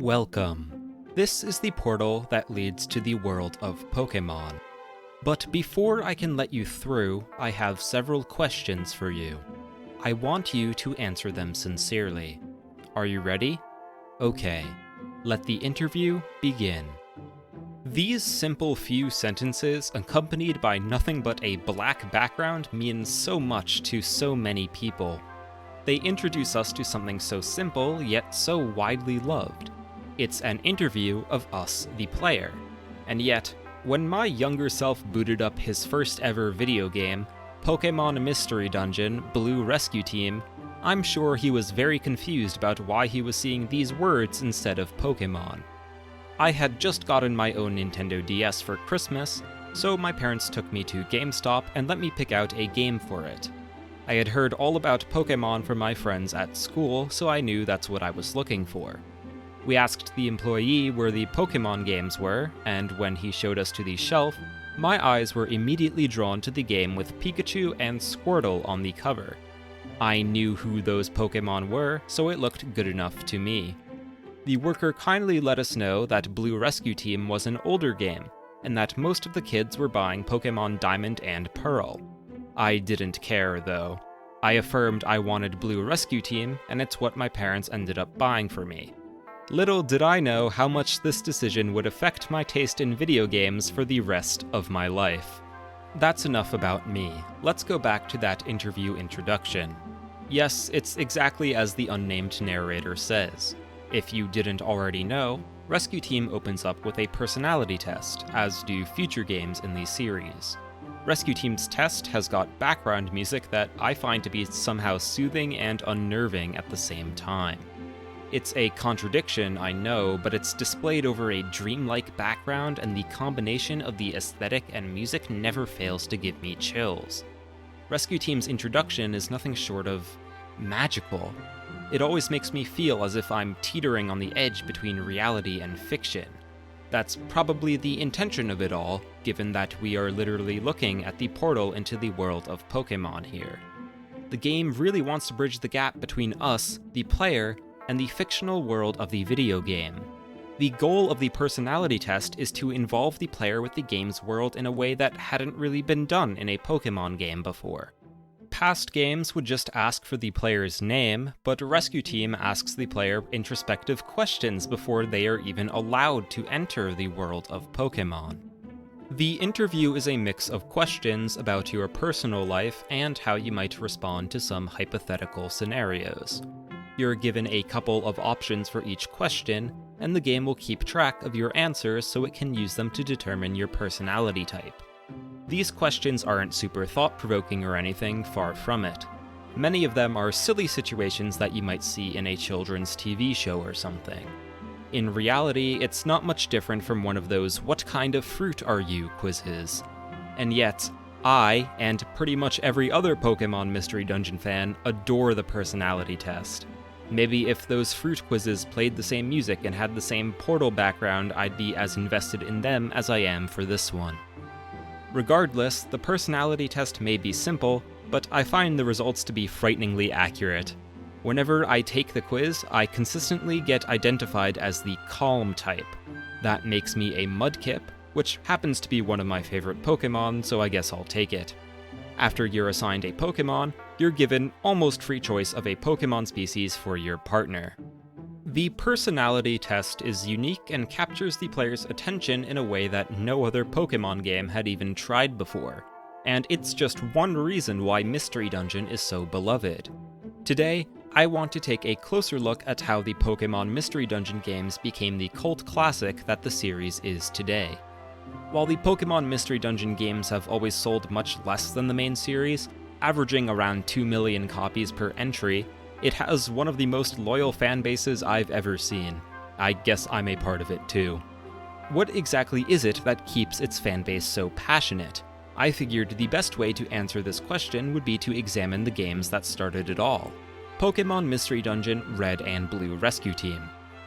Welcome. This is the portal that leads to the world of Pokémon. But before I can let you through, I have several questions for you. I want you to answer them sincerely. Are you ready? Okay, let the interview begin. These simple few sentences, accompanied by nothing but a black background, mean so much to so many people. They introduce us to something so simple, yet so widely loved. It's an interview of us, the player. And yet, when my younger self booted up his first ever video game, Pokémon Mystery Dungeon Blue Rescue Team, I'm sure he was very confused about why he was seeing these words instead of Pokémon. I had just gotten my own Nintendo DS for Christmas, so my parents took me to GameStop and let me pick out a game for it. I had heard all about Pokémon from my friends at school, so I knew that's what I was looking for. We asked the employee where the Pokémon games were, and when he showed us to the shelf, my eyes were immediately drawn to the game with Pikachu and Squirtle on the cover. I knew who those Pokémon were, so it looked good enough to me. The worker kindly let us know that Blue Rescue Team was an older game, and that most of the kids were buying Pokémon Diamond and Pearl. I didn't care, though. I affirmed I wanted Blue Rescue Team, and it's what my parents ended up buying for me. Little did I know how much this decision would affect my taste in video games for the rest of my life. That's enough about me. Let's go back to that interview introduction. Yes, it's exactly as the unnamed narrator says. If you didn't already know, Rescue Team opens up with a personality test, as do future games in the series. Rescue Team's test has got background music that I find to be somehow soothing and unnerving at the same time. It's a contradiction, I know, but it's displayed over a dreamlike background, and the combination of the aesthetic and music never fails to give me chills. Rescue Team's introduction is nothing short of magical. It always makes me feel as if I'm teetering on the edge between reality and fiction. That's probably the intention of it all, given that we are literally looking at the portal into the world of Pokémon here. The game really wants to bridge the gap between us, the player, and the fictional world of the video game. The goal of the personality test is to involve the player with the game's world in a way that hadn't really been done in a Pokémon game before. Past games would just ask for the player's name, but Rescue Team asks the player introspective questions before they are even allowed to enter the world of Pokémon. The interview is a mix of questions about your personal life and how you might respond to some hypothetical scenarios. You're given a couple of options for each question, and the game will keep track of your answers so it can use them to determine your personality type. These questions aren't super thought-provoking or anything, far from it. Many of them are silly situations that you might see in a children's TV show or something. In reality, it's not much different from one of those "what kind of fruit are you" quizzes. And yet, I, and pretty much every other Pokémon Mystery Dungeon fan, adore the personality test. Maybe if those fruit quizzes played the same music and had the same portal background, I'd be as invested in them as I am for this one. Regardless, the personality test may be simple, but I find the results to be frighteningly accurate. Whenever I take the quiz, I consistently get identified as the calm type. That makes me a Mudkip, which happens to be one of my favorite Pokémon, so I guess I'll take it. After you're assigned a Pokémon, you're given almost free choice of a Pokémon species for your partner. The personality test is unique and captures the player's attention in a way that no other Pokémon game had even tried before, and it's just one reason why Mystery Dungeon is so beloved. Today, I want to take a closer look at how the Pokémon Mystery Dungeon games became the cult classic that the series is today. While the Pokémon Mystery Dungeon games have always sold much less than the main series, averaging around 2 million copies per entry, it has one of the most loyal fan bases I've ever seen. I guess I'm a part of it too. What exactly is it that keeps its fan base so passionate? I figured the best way to answer this question would be to examine the games that started it all. Pokémon Mystery Dungeon Red and Blue Rescue Team,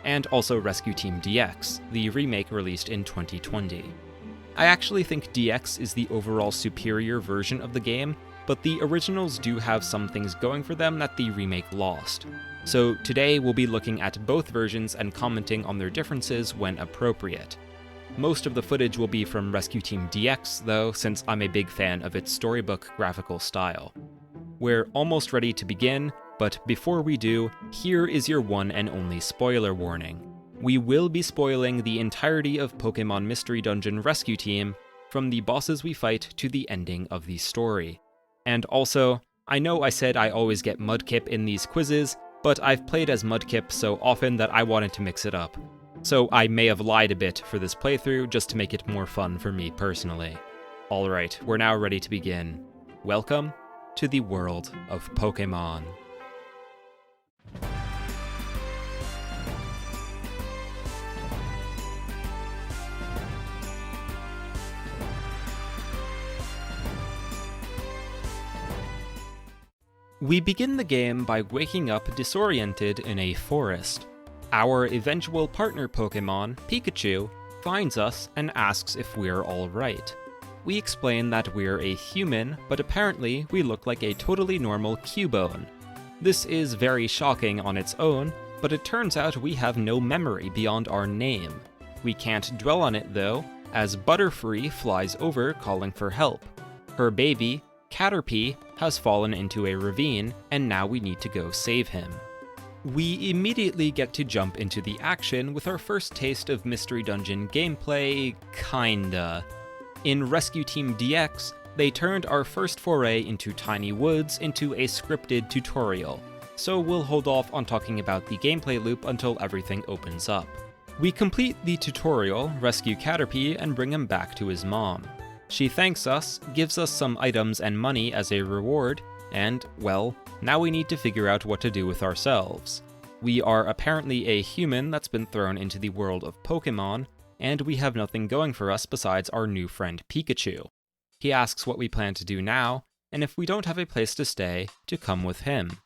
and also Rescue Team DX, the remake released in 2020. I actually think DX is the overall superior version of the game, but the originals do have some things going for them that the remake lost. So today we'll be looking at both versions and commenting on their differences when appropriate. Most of the footage will be from Rescue Team DX though, since I'm a big fan of its storybook graphical style. We're almost ready to begin, but before we do, here is your one and only spoiler warning. We will be spoiling the entirety of Pokémon Mystery Dungeon Rescue Team, from the bosses we fight to the ending of the story. And also, I know I said I always get Mudkip in these quizzes, but I've played as Mudkip so often that I wanted to mix it up. So I may have lied a bit for this playthrough just to make it more fun for me personally. Alright, we're now ready to begin. Welcome to the world of Pokémon. We begin the game by waking up disoriented in a forest. Our eventual partner Pokémon, Pikachu, finds us and asks if we're alright. We explain that we're a human, but apparently we look like a totally normal Cubone. This is very shocking on its own, but it turns out we have no memory beyond our name. We can't dwell on it though, as Butterfree flies over calling for help. Her baby, Caterpie, has fallen into a ravine, and now we need to go save him. We immediately get to jump into the action with our first taste of Mystery Dungeon gameplay, kinda. In Rescue Team DX, they turned our first foray into Tiny Woods into a scripted tutorial, so we'll hold off on talking about the gameplay loop until everything opens up. We complete the tutorial, rescue Caterpie, and bring him back to his mom. She thanks us, gives us some items and money as a reward, and, well, now we need to figure out what to do with ourselves. We are apparently a human that's been thrown into the world of Pokémon, and we have nothing going for us besides our new friend Pikachu. He asks what we plan to do now, and if we don't have a place to stay, to come with him.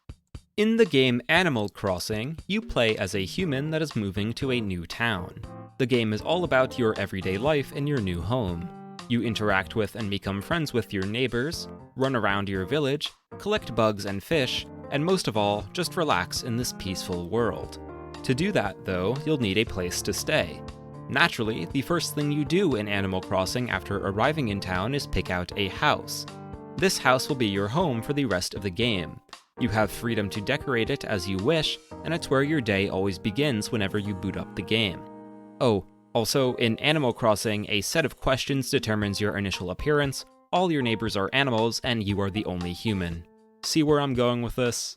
In the game Animal Crossing, you play as a human that is moving to a new town. The game is all about your everyday life in your new home. You interact with and become friends with your neighbors, run around your village, collect bugs and fish, and most of all, just relax in this peaceful world. To do that, though, you'll need a place to stay. Naturally, the first thing you do in Animal Crossing after arriving in town is pick out a house. This house will be your home for the rest of the game. You have freedom to decorate it as you wish, and it's where your day always begins whenever you boot up the game. Oh, also, in Animal Crossing, a set of questions determines your initial appearance, all your neighbors are animals, and you are the only human. See where I'm going with this?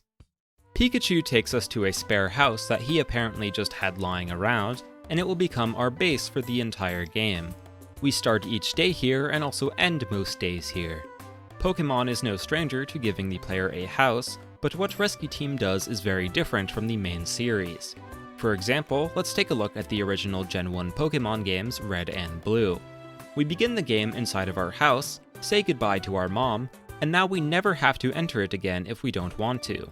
Pikachu takes us to a spare house that he apparently just had lying around, and it will become our base for the entire game. We start each day here and also end most days here. Pokémon is no stranger to giving the player a house, but what Rescue Team does is very different from the main series. For example, let's take a look at the original Gen 1 Pokémon games Red and Blue. We begin the game inside of our house, say goodbye to our mom, and now we never have to enter it again if we don't want to.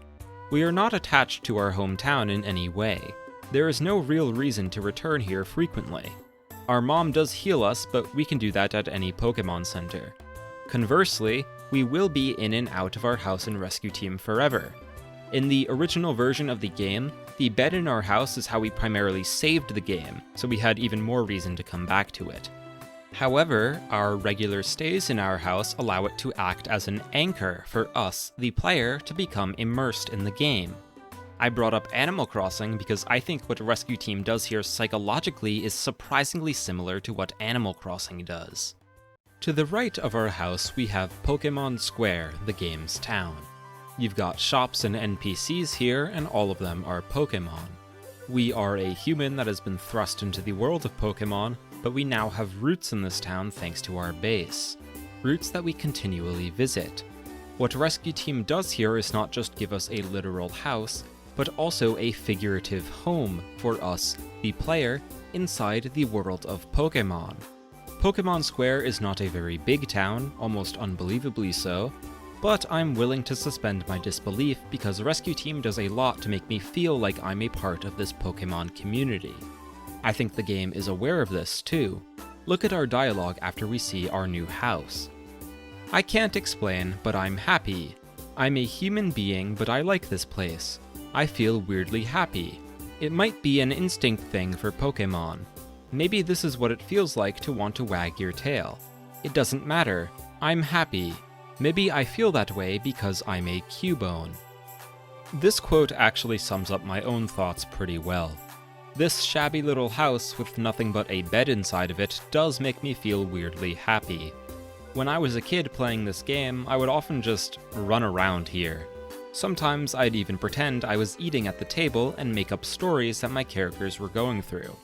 We are not attached to our hometown in any way. There is no real reason to return here frequently. Our mom does heal us, but we can do that at any Pokémon Center. Conversely, we will be in and out of our house and Rescue Team forever. In the original version of the game, the bed in our house is how we primarily saved the game, so we had even more reason to come back to it. However, our regular stays in our house allow it to act as an anchor for us, the player, to become immersed in the game. I brought up Animal Crossing because I think what Rescue Team does here psychologically is surprisingly similar to what Animal Crossing does. To the right of our house, we have Pokémon Square, the game's town. You've got shops and NPCs here, and all of them are Pokémon. We are a human that has been thrust into the world of Pokémon, but we now have roots in this town thanks to our base. Roots that we continually visit. What Rescue Team does here is not just give us a literal house, but also a figurative home for us, the player, inside the world of Pokémon. Pokémon Square is not a very big town, almost unbelievably so, but I'm willing to suspend my disbelief because Rescue Team does a lot to make me feel like I'm a part of this Pokémon community. I think the game is aware of this too. Look at our dialogue after we see our new house. I can't explain, but I'm happy. I'm a human being, but I like this place. I feel weirdly happy. It might be an instinct thing for Pokémon. Maybe this is what it feels like to want to wag your tail. It doesn't matter. I'm happy. Maybe I feel that way because I'm a Cubone. This quote actually sums up my own thoughts pretty well. This shabby little house with nothing but a bed inside of it does make me feel weirdly happy. When I was a kid playing this game, I would often just run around here. Sometimes I'd even pretend I was eating at the table and make up stories that my characters were going through.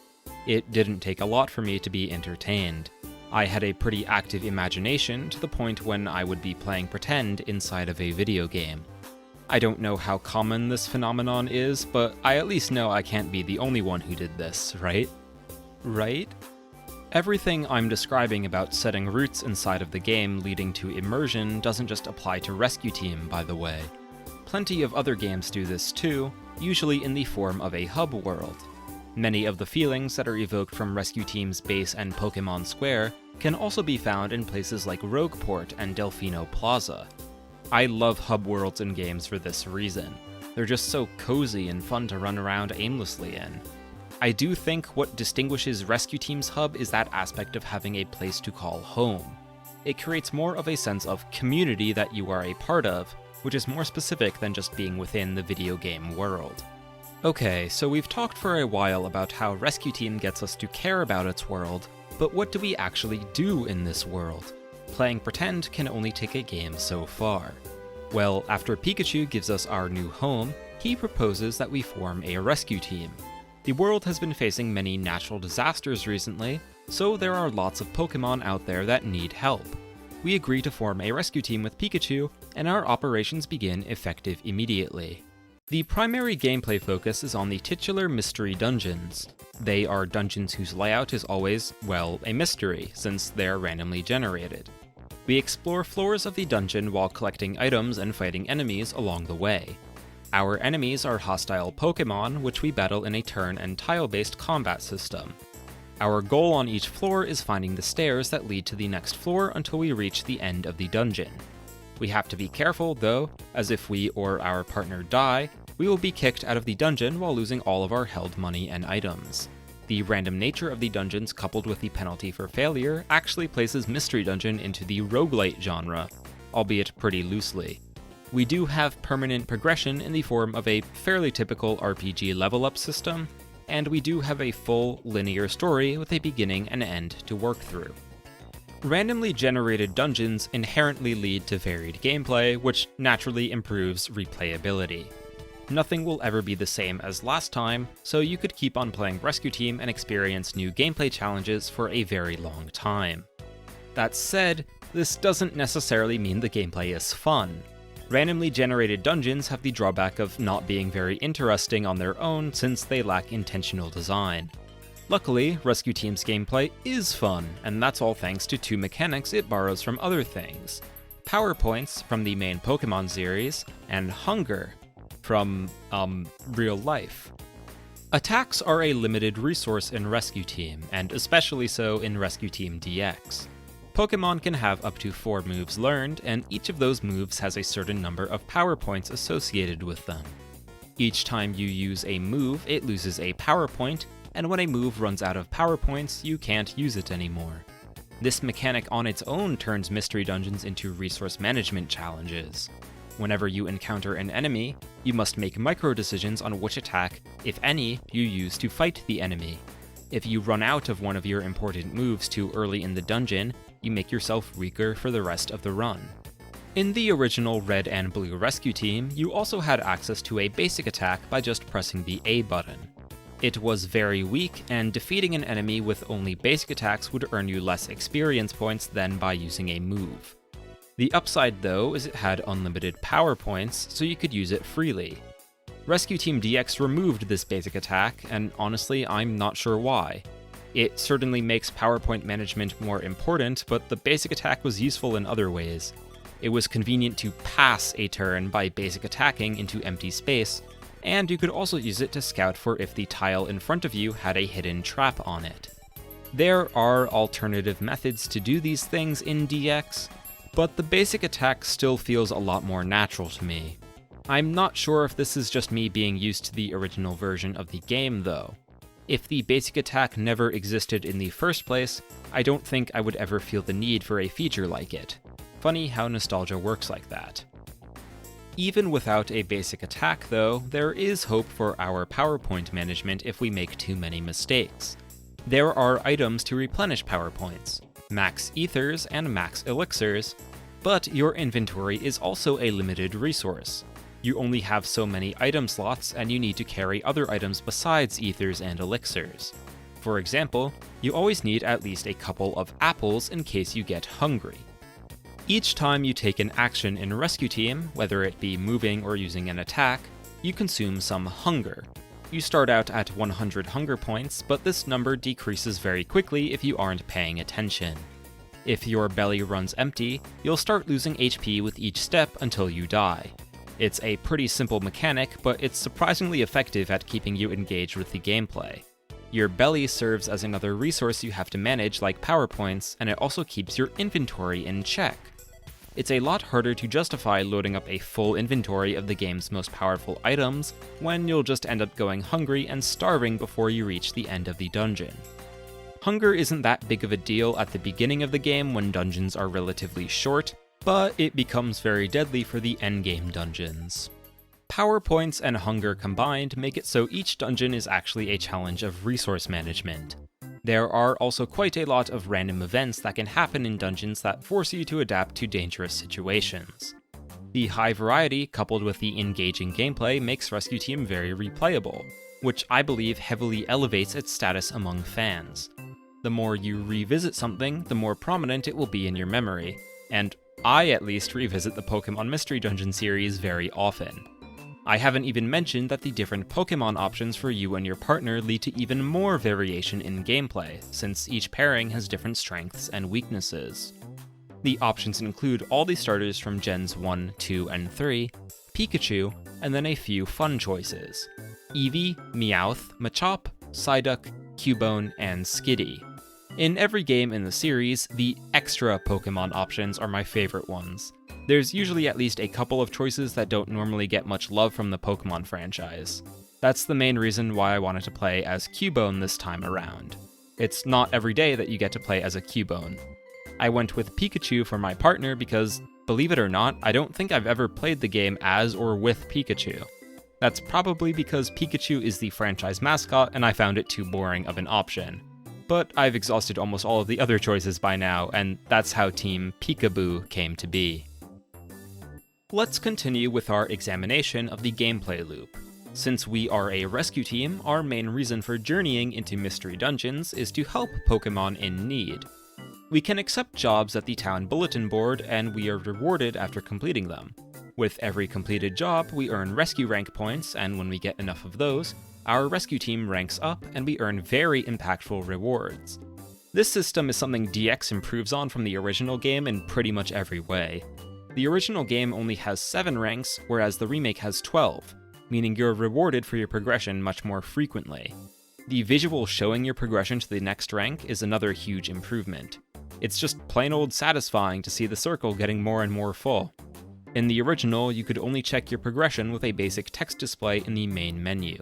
It didn't take a lot for me to be entertained. I had a pretty active imagination to the point when I would be playing pretend inside of a video game. I don't know how common this phenomenon is, but I at least know I can't be the only one who did this, right? Right? Everything I'm describing about setting roots inside of the game leading to immersion doesn't just apply to Rescue Team, by the way. Plenty of other games do this too, usually in the form of a hub world. Many of the feelings that are evoked from Rescue Team's base and Pokémon Square can also be found in places like Rogueport and Delfino Plaza. I love hub worlds in games for this reason. They're just so cozy and fun to run around aimlessly in. I do think what distinguishes Rescue Team's hub is that aspect of having a place to call home. It creates more of a sense of community that you are a part of, which is more specific than just being within the video game world. Okay, so we've talked for a while about how Rescue Team gets us to care about its world, but what do we actually do in this world? Playing pretend can only take a game so far. Well, after Pikachu gives us our new home, he proposes that we form a rescue team. The world has been facing many natural disasters recently, so there are lots of Pokémon out there that need help. We agree to form a rescue team with Pikachu, and our operations begin effective immediately. The primary gameplay focus is on the titular mystery dungeons. They are dungeons whose layout is always, well, a mystery, since they're randomly generated. We explore floors of the dungeon while collecting items and fighting enemies along the way. Our enemies are hostile Pokémon, which we battle in a turn and tile-based combat system. Our goal on each floor is finding the stairs that lead to the next floor until we reach the end of the dungeon. We have to be careful, though, as if we or our partner die, we will be kicked out of the dungeon while losing all of our held money and items. The random nature of the dungeons coupled with the penalty for failure actually places Mystery Dungeon into the roguelite genre, albeit pretty loosely. We do have permanent progression in the form of a fairly typical RPG level-up system, and we do have a full linear story with a beginning and end to work through. Randomly generated dungeons inherently lead to varied gameplay, which naturally improves replayability. Nothing will ever be the same as last time, so you could keep on playing Rescue Team and experience new gameplay challenges for a very long time. That said, this doesn't necessarily mean the gameplay is fun. Randomly generated dungeons have the drawback of not being very interesting on their own since they lack intentional design. Luckily, Rescue Team's gameplay is fun, and that's all thanks to two mechanics it borrows from other things. Power points from the main Pokémon series, and hunger from, real life. Attacks are a limited resource in Rescue Team, and especially so in Rescue Team DX. Pokémon can have up to 4 moves learned, and each of those moves has a certain number of power points associated with them. Each time you use a move, it loses a power point, and when a move runs out of power points, you can't use it anymore. This mechanic on its own turns mystery dungeons into resource management challenges. Whenever you encounter an enemy, you must make micro-decisions on which attack, if any, you use to fight the enemy. If you run out of one of your important moves too early in the dungeon, you make yourself weaker for the rest of the run. In the original Red and Blue Rescue Team, you also had access to a basic attack by just pressing the A button. It was very weak, and defeating an enemy with only basic attacks would earn you less experience points than by using a move. The upside, though, is it had unlimited power points, so you could use it freely. Rescue Team DX removed this basic attack, and honestly, I'm not sure why. It certainly makes PowerPoint management more important, but the basic attack was useful in other ways. It was convenient to pass a turn by basic attacking into empty space, and you could also use it to scout for if the tile in front of you had a hidden trap on it. There are alternative methods to do these things in DX, but the basic attack still feels a lot more natural to me. I'm not sure if this is just me being used to the original version of the game, though. If the basic attack never existed in the first place, I don't think I would ever feel the need for a feature like it. Funny how nostalgia works like that. Even without a basic attack, though, there is hope for our PowerPoint management if we make too many mistakes. There are items to replenish PowerPoints, max ethers and max elixirs, but your inventory is also a limited resource. You only have so many item slots, and you need to carry other items besides ethers and elixirs. For example, you always need at least a couple of apples in case you get hungry. Each time you take an action in Rescue Team, whether it be moving or using an attack, you consume some hunger. You start out at 100 hunger points, but this number decreases very quickly if you aren't paying attention. If your belly runs empty, you'll start losing HP with each step until you die. It's a pretty simple mechanic, but it's surprisingly effective at keeping you engaged with the gameplay. Your belly serves as another resource you have to manage like PowerPoints, and it also keeps your inventory in check. It's a lot harder to justify loading up a full inventory of the game's most powerful items when you'll just end up going hungry and starving before you reach the end of the dungeon. Hunger isn't that big of a deal at the beginning of the game when dungeons are relatively short, but it becomes very deadly for the endgame dungeons. PowerPoints and hunger combined make it so each dungeon is actually a challenge of resource management. There are also quite a lot of random events that can happen in dungeons that force you to adapt to dangerous situations. The high variety, coupled with the engaging gameplay, makes Rescue Team very replayable, which I believe heavily elevates its status among fans. The more you revisit something, the more prominent it will be in your memory, and I at least revisit the Pokémon Mystery Dungeon series very often. I haven't even mentioned that the different Pokémon options for you and your partner lead to even more variation in gameplay, since each pairing has different strengths and weaknesses. The options include all the starters from Gens 1, 2, and 3, Pikachu, and then a few fun choices: Eevee, Meowth, Machop, Psyduck, Cubone, and Skitty. In every game in the series, the extra Pokémon options are my favorite ones. There's usually at least a couple of choices that don't normally get much love from the Pokémon franchise. That's the main reason why I wanted to play as Cubone this time around. It's not every day that you get to play as a Cubone. I went with Pikachu for my partner because, believe it or not, I don't think I've ever played the game as or with Pikachu. That's probably because Pikachu is the franchise mascot and I found it too boring of an option. But I've exhausted almost all of the other choices by now, and that's how Team Peekaboo came to be. Let's continue with our examination of the gameplay loop. Since we are a rescue team, our main reason for journeying into mystery dungeons is to help Pokémon in need. We can accept jobs at the town bulletin board, and we are rewarded after completing them. With every completed job, we earn rescue rank points, and when we get enough of those, our rescue team ranks up and we earn very impactful rewards. This system is something DX improves on from the original game in pretty much every way. The original game only has 7 ranks, whereas the remake has 12, meaning you're rewarded for your progression much more frequently. The visual showing your progression to the next rank is another huge improvement. It's just plain old satisfying to see the circle getting more and more full. In the original, you could only check your progression with a basic text display in the main menu.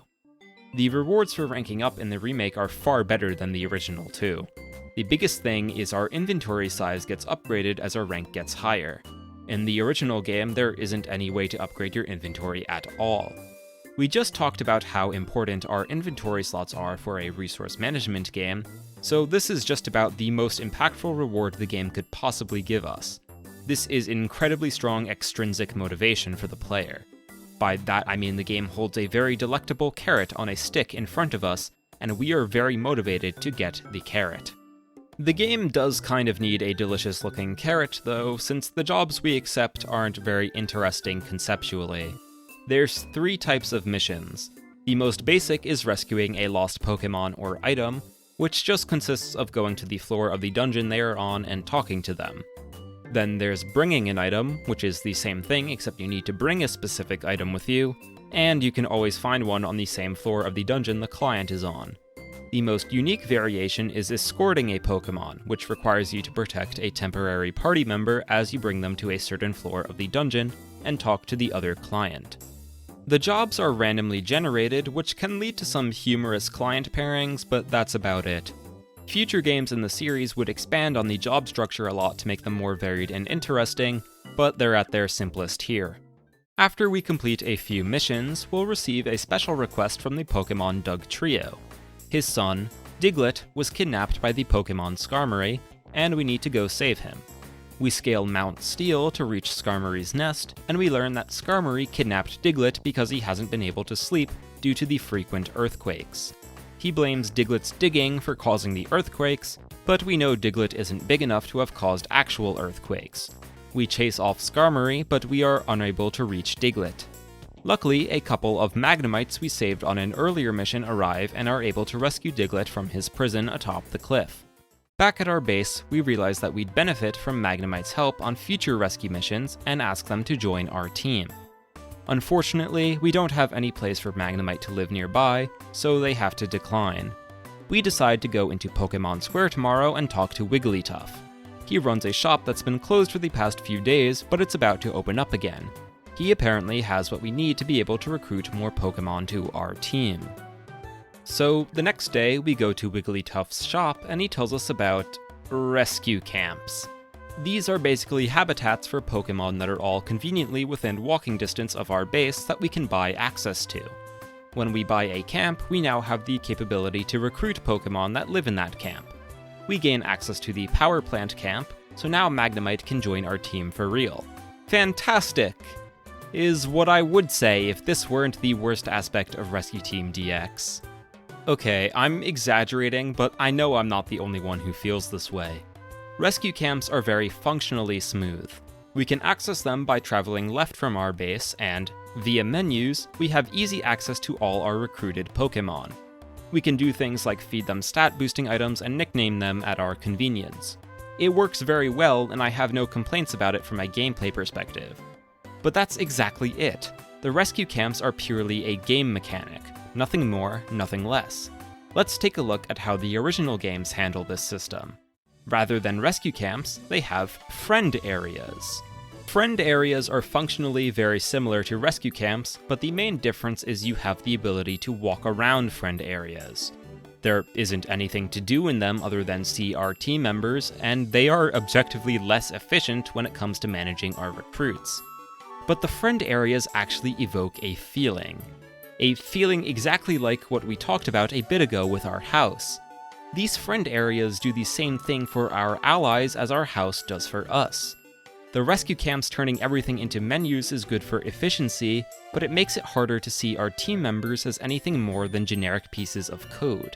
The rewards for ranking up in the remake are far better than the original too. The biggest thing is our inventory size gets upgraded as our rank gets higher. In the original game, there isn't any way to upgrade your inventory at all. We just talked about how important our inventory slots are for a resource management game, so this is just about the most impactful reward the game could possibly give us. This is incredibly strong extrinsic motivation for the player. By that I mean the game holds a very delectable carrot on a stick in front of us, and we are very motivated to get the carrot. The game does kind of need a delicious looking carrot though, since the jobs we accept aren't very interesting conceptually. There's 3 types of missions. The most basic is rescuing a lost Pokémon or item, which just consists of going to the floor of the dungeon they are on and talking to them. Then there's bringing an item, which is the same thing except you need to bring a specific item with you, and you can always find one on the same floor of the dungeon the client is on. The most unique variation is escorting a Pokémon, which requires you to protect a temporary party member as you bring them to a certain floor of the dungeon and talk to the other client. The jobs are randomly generated, which can lead to some humorous client pairings, but that's about it. Future games in the series would expand on the job structure a lot to make them more varied and interesting, but they're at their simplest here. After we complete a few missions, we'll receive a special request from the Pokémon Doug Trio. His son, Diglett, was kidnapped by the Pokémon Skarmory, and we need to go save him. We scale Mount Steel to reach Skarmory's nest, and we learn that Skarmory kidnapped Diglett because he hasn't been able to sleep due to the frequent earthquakes. He blames Diglett's digging for causing the earthquakes, but we know Diglett isn't big enough to have caused actual earthquakes. We chase off Skarmory, but we are unable to reach Diglett. Luckily, a couple of Magnemites we saved on an earlier mission arrive and are able to rescue Diglett from his prison atop the cliff. Back at our base, we realize that we'd benefit from Magnemite's help on future rescue missions and ask them to join our team. Unfortunately, we don't have any place for Magnemite to live nearby, so they have to decline. We decide to go into Pokémon Square tomorrow and talk to Wigglytuff. He runs a shop that's been closed for the past few days, but it's about to open up again. He apparently has what we need to be able to recruit more Pokémon to our team. So, the next day, we go to Wigglytuff's shop and he tells us about rescue camps. These are basically habitats for Pokémon that are all conveniently within walking distance of our base that we can buy access to. When we buy a camp, we now have the capability to recruit Pokémon that live in that camp. We gain access to the Power Plant camp, so now Magnemite can join our team for real. Fantastic! Is what I would say if this weren't the worst aspect of Rescue Team DX. Okay, I'm exaggerating, but I know I'm not the only one who feels this way. Rescue camps are very functionally smooth. We can access them by traveling left from our base, and, via menus, we have easy access to all our recruited Pokémon. We can do things like feed them stat-boosting items and nickname them at our convenience. It works very well, and I have no complaints about it from a gameplay perspective. But that's exactly it. The rescue camps are purely a game mechanic. Nothing more, nothing less. Let's take a look at how the original games handle this system. Rather than rescue camps, they have friend areas. Friend areas are functionally very similar to rescue camps, but the main difference is you have the ability to walk around friend areas. There isn't anything to do in them other than see our team members, and they are objectively less efficient when it comes to managing our recruits. But the friend areas actually evoke a feeling. A feeling exactly like what we talked about a bit ago with our house. These friend areas do the same thing for our allies as our house does for us. The rescue camps turning everything into menus is good for efficiency, but it makes it harder to see our team members as anything more than generic pieces of code.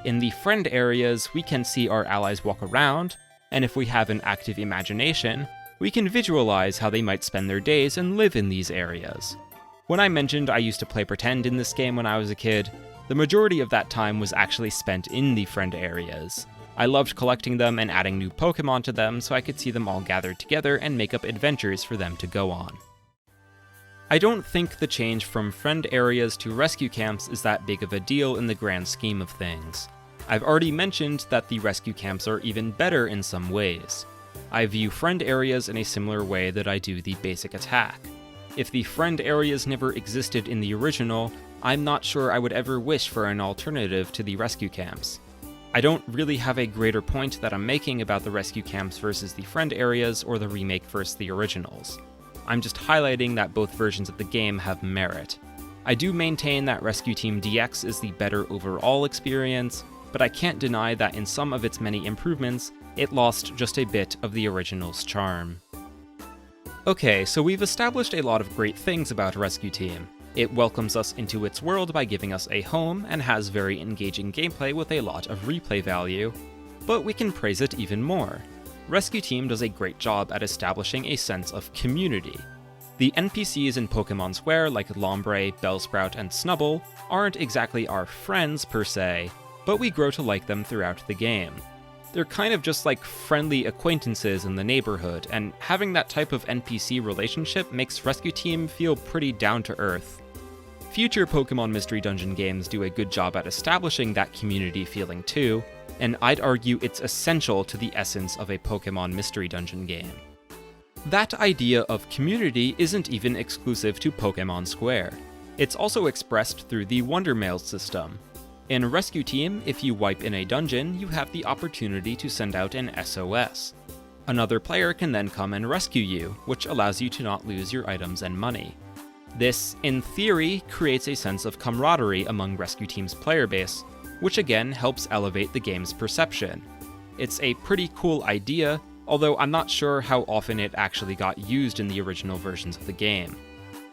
In the friend areas, we can see our allies walk around, and if we have an active imagination, we can visualize how they might spend their days and live in these areas. When I mentioned I used to play pretend in this game when I was a kid, the majority of that time was actually spent in the friend areas. I loved collecting them and adding new Pokémon to them so I could see them all gathered together and make up adventures for them to go on. I don't think the change from friend areas to rescue camps is that big of a deal in the grand scheme of things. I've already mentioned that the rescue camps are even better in some ways. I view friend areas in a similar way that I do the basic attack. If the friend areas never existed in the original, I'm not sure I would ever wish for an alternative to the rescue camps. I don't really have a greater point that I'm making about the rescue camps versus the friend areas or the remake versus the originals. I'm just highlighting that both versions of the game have merit. I do maintain that Rescue Team DX is the better overall experience, but I can't deny that in some of its many improvements, it lost just a bit of the original's charm. Okay, so we've established a lot of great things about Rescue Team. It welcomes us into its world by giving us a home and has very engaging gameplay with a lot of replay value, but we can praise it even more. Rescue Team does a great job at establishing a sense of community. The NPCs in Pokémon Square like Lombre, Bellsprout, and Snubbull aren't exactly our friends per se, but we grow to like them throughout the game. They're kind of just like friendly acquaintances in the neighborhood, and having that type of NPC relationship makes Rescue Team feel pretty down to earth. Future Pokémon Mystery Dungeon games do a good job at establishing that community feeling too, and I'd argue it's essential to the essence of a Pokémon Mystery Dungeon game. That idea of community isn't even exclusive to Pokémon Square. It's also expressed through the Wonder Mail system. In Rescue Team, if you wipe in a dungeon, you have the opportunity to send out an SOS. Another player can then come and rescue you, which allows you to not lose your items and money. This, in theory, creates a sense of camaraderie among Rescue Team's player base, which again helps elevate the game's perception. It's a pretty cool idea, although I'm not sure how often it actually got used in the original versions of the game.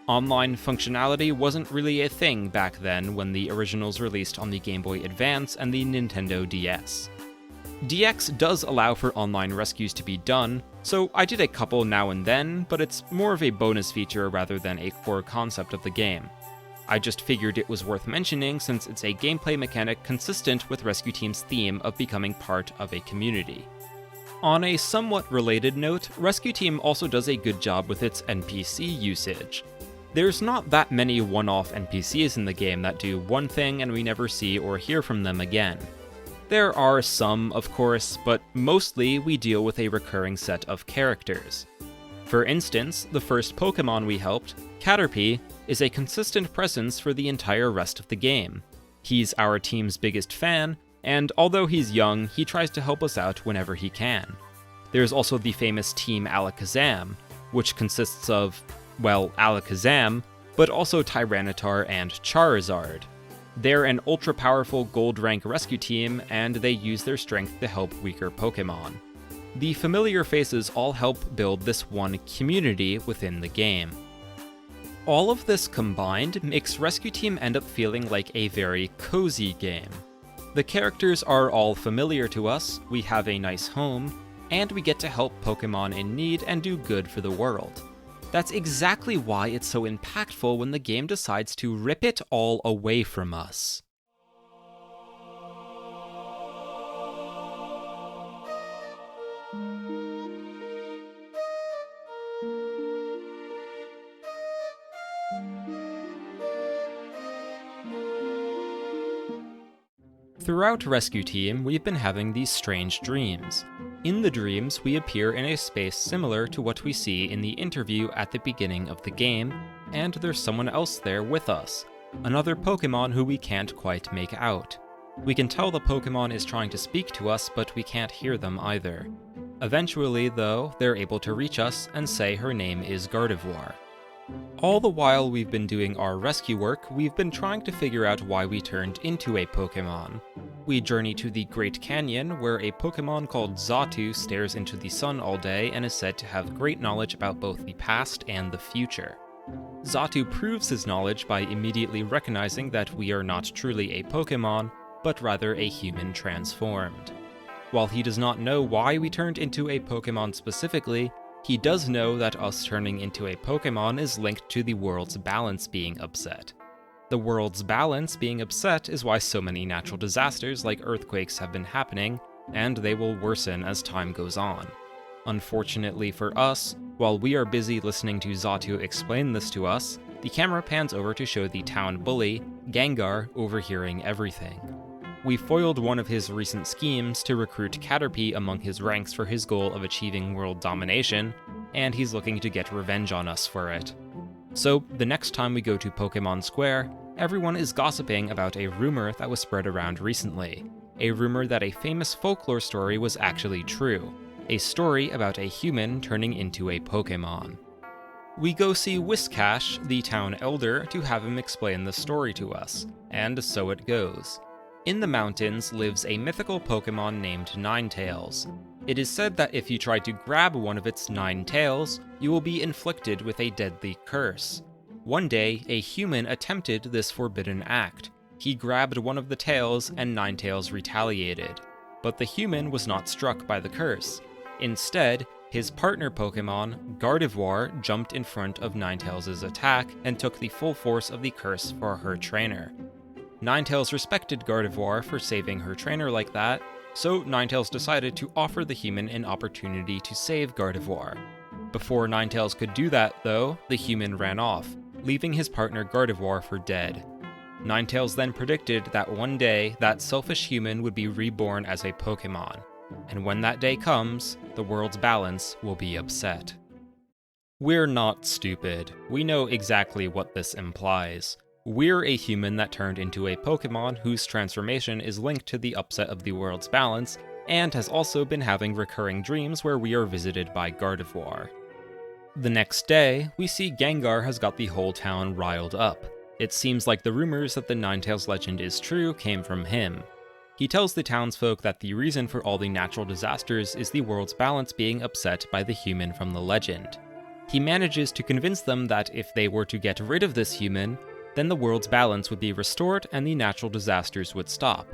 Online functionality wasn't really a thing back then when the originals released on the Game Boy Advance and the Nintendo DS. DX does allow for online rescues to be done, so I did a couple now and then, but it's more of a bonus feature rather than a core concept of the game. I just figured it was worth mentioning since it's a gameplay mechanic consistent with Rescue Team's theme of becoming part of a community. On a somewhat related note, Rescue Team also does a good job with its NPC usage. There's not that many one-off NPCs in the game that do one thing and we never see or hear from them again. There are some, of course, but mostly we deal with a recurring set of characters. For instance, the first Pokémon we helped, Caterpie, is a consistent presence for the entire rest of the game. He's our team's biggest fan, and although he's young, he tries to help us out whenever he can. There's also the famous Team Alakazam, which consists of, well, Alakazam, but also Tyranitar and Charizard. They're an ultra-powerful gold rank rescue team, and they use their strength to help weaker Pokémon. The familiar faces all help build this one community within the game. All of this combined makes Rescue Team end up feeling like a very cozy game. The characters are all familiar to us, we have a nice home, and we get to help Pokémon in need and do good for the world. That's exactly why it's so impactful when the game decides to rip it all away from us. Throughout Rescue Team, we've been having these strange dreams. In the dreams, we appear in a space similar to what we see in the interview at the beginning of the game, and there's someone else there with us, another Pokémon who we can't quite make out. We can tell the Pokémon is trying to speak to us, but we can't hear them either. Eventually, though, they're able to reach us and say her name is Gardevoir. All the while we've been doing our rescue work, we've been trying to figure out why we turned into a Pokémon. We journey to the Great Canyon, where a Pokémon called Xatu stares into the sun all day and is said to have great knowledge about both the past and the future. Xatu proves his knowledge by immediately recognizing that we are not truly a Pokémon, but rather a human transformed. While he does not know why we turned into a Pokémon specifically, he does know that us turning into a Pokémon is linked to the world's balance being upset. The world's balance being upset is why so many natural disasters like earthquakes have been happening, and they will worsen as time goes on. Unfortunately for us, while we are busy listening to Xatu explain this to us, the camera pans over to show the town bully, Gengar, overhearing everything. We foiled one of his recent schemes to recruit Caterpie among his ranks for his goal of achieving world domination, and he's looking to get revenge on us for it. So, the next time we go to Pokémon Square, everyone is gossiping about a rumor that was spread around recently. A rumor that a famous folklore story was actually true. A story about a human turning into a Pokémon. We go see Whiscash, the town elder, to have him explain the story to us, and so it goes. In the mountains lives a mythical Pokémon named Ninetales. It is said that if you try to grab one of its 9 tails, you will be inflicted with a deadly curse. One day, a human attempted this forbidden act. He grabbed one of the tails, and Ninetales retaliated. But the human was not struck by the curse. Instead, his partner Pokémon, Gardevoir, jumped in front of Ninetales' attack and took the full force of the curse for her trainer. Ninetales respected Gardevoir for saving her trainer like that, so Ninetales decided to offer the human an opportunity to save Gardevoir. Before Ninetales could do that, though, the human ran off, leaving his partner Gardevoir for dead. Ninetales then predicted that one day, that selfish human would be reborn as a Pokémon, and when that day comes, the world's balance will be upset. We're not stupid. We know exactly what this implies. We're a human that turned into a Pokémon whose transformation is linked to the upset of the world's balance, and has also been having recurring dreams where we are visited by Gardevoir. The next day, we see Gengar has got the whole town riled up. It seems like the rumors that the Ninetales legend is true came from him. He tells the townsfolk that the reason for all the natural disasters is the world's balance being upset by the human from the legend. He manages to convince them that if they were to get rid of this human, then the world's balance would be restored and the natural disasters would stop.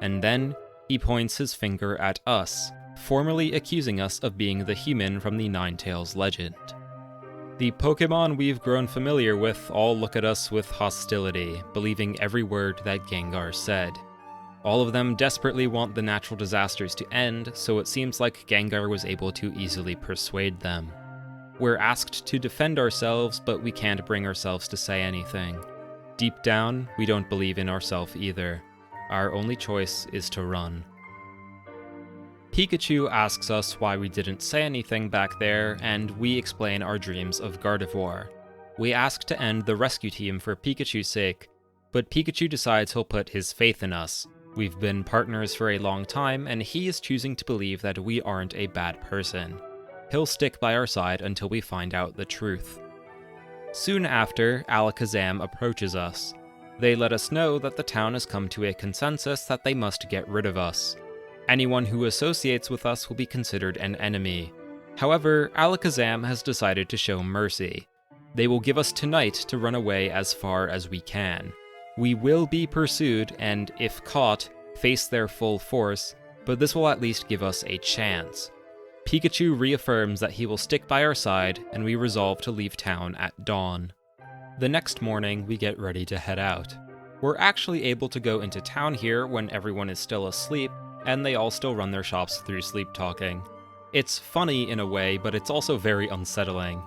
And then, he points his finger at us, formally accusing us of being the human from the Ninetales legend. The Pokémon we've grown familiar with all look at us with hostility, believing every word that Gengar said. All of them desperately want the natural disasters to end, so it seems like Gengar was able to easily persuade them. We're asked to defend ourselves, but we can't bring ourselves to say anything. Deep down, we don't believe in ourselves either. Our only choice is to run. Pikachu asks us why we didn't say anything back there, and we explain our dreams of Gardevoir. We ask to end the rescue team for Pikachu's sake, but Pikachu decides he'll put his faith in us. We've been partners for a long time, and he is choosing to believe that we aren't a bad person. He'll stick by our side until we find out the truth. Soon after, Alakazam approaches us. They let us know that the town has come to a consensus that they must get rid of us. Anyone who associates with us will be considered an enemy. However, Alakazam has decided to show mercy. They will give us tonight to run away as far as we can. We will be pursued and, if caught, face their full force, but this will at least give us a chance. Pikachu reaffirms that he will stick by our side, and we resolve to leave town at dawn. The next morning, we get ready to head out. We're actually able to go into town here when everyone is still asleep, and they all still run their shops through sleep talking. It's funny in a way, but it's also very unsettling.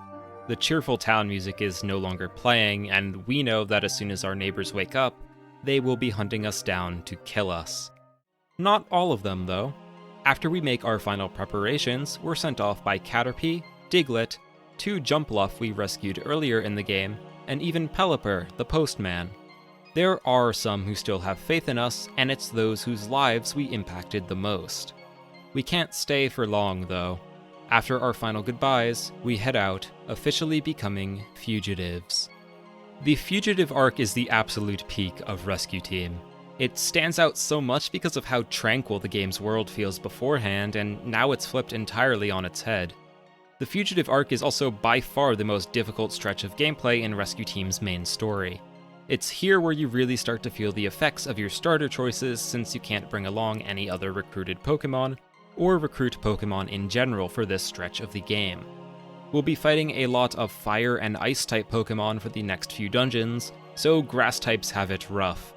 The cheerful town music is no longer playing, and we know that as soon as our neighbors wake up, they will be hunting us down to kill us. Not all of them, though. After we make our final preparations, we're sent off by Caterpie, Diglett, 2 Jumpluff we rescued earlier in the game, and even Pelipper, the postman. There are some who still have faith in us, and it's those whose lives we impacted the most. We can't stay for long, though. After our final goodbyes, we head out, officially becoming Fugitives. The Fugitive arc is the absolute peak of Rescue Team. It stands out so much because of how tranquil the game's world feels beforehand, and now it's flipped entirely on its head. The Fugitive arc is also by far the most difficult stretch of gameplay in Rescue Team's main story. It's here where you really start to feel the effects of your starter choices, since you can't bring along any other recruited Pokémon, or recruit Pokémon in general for this stretch of the game. We'll be fighting a lot of fire and ice type Pokémon for the next few dungeons, so grass types have it rough.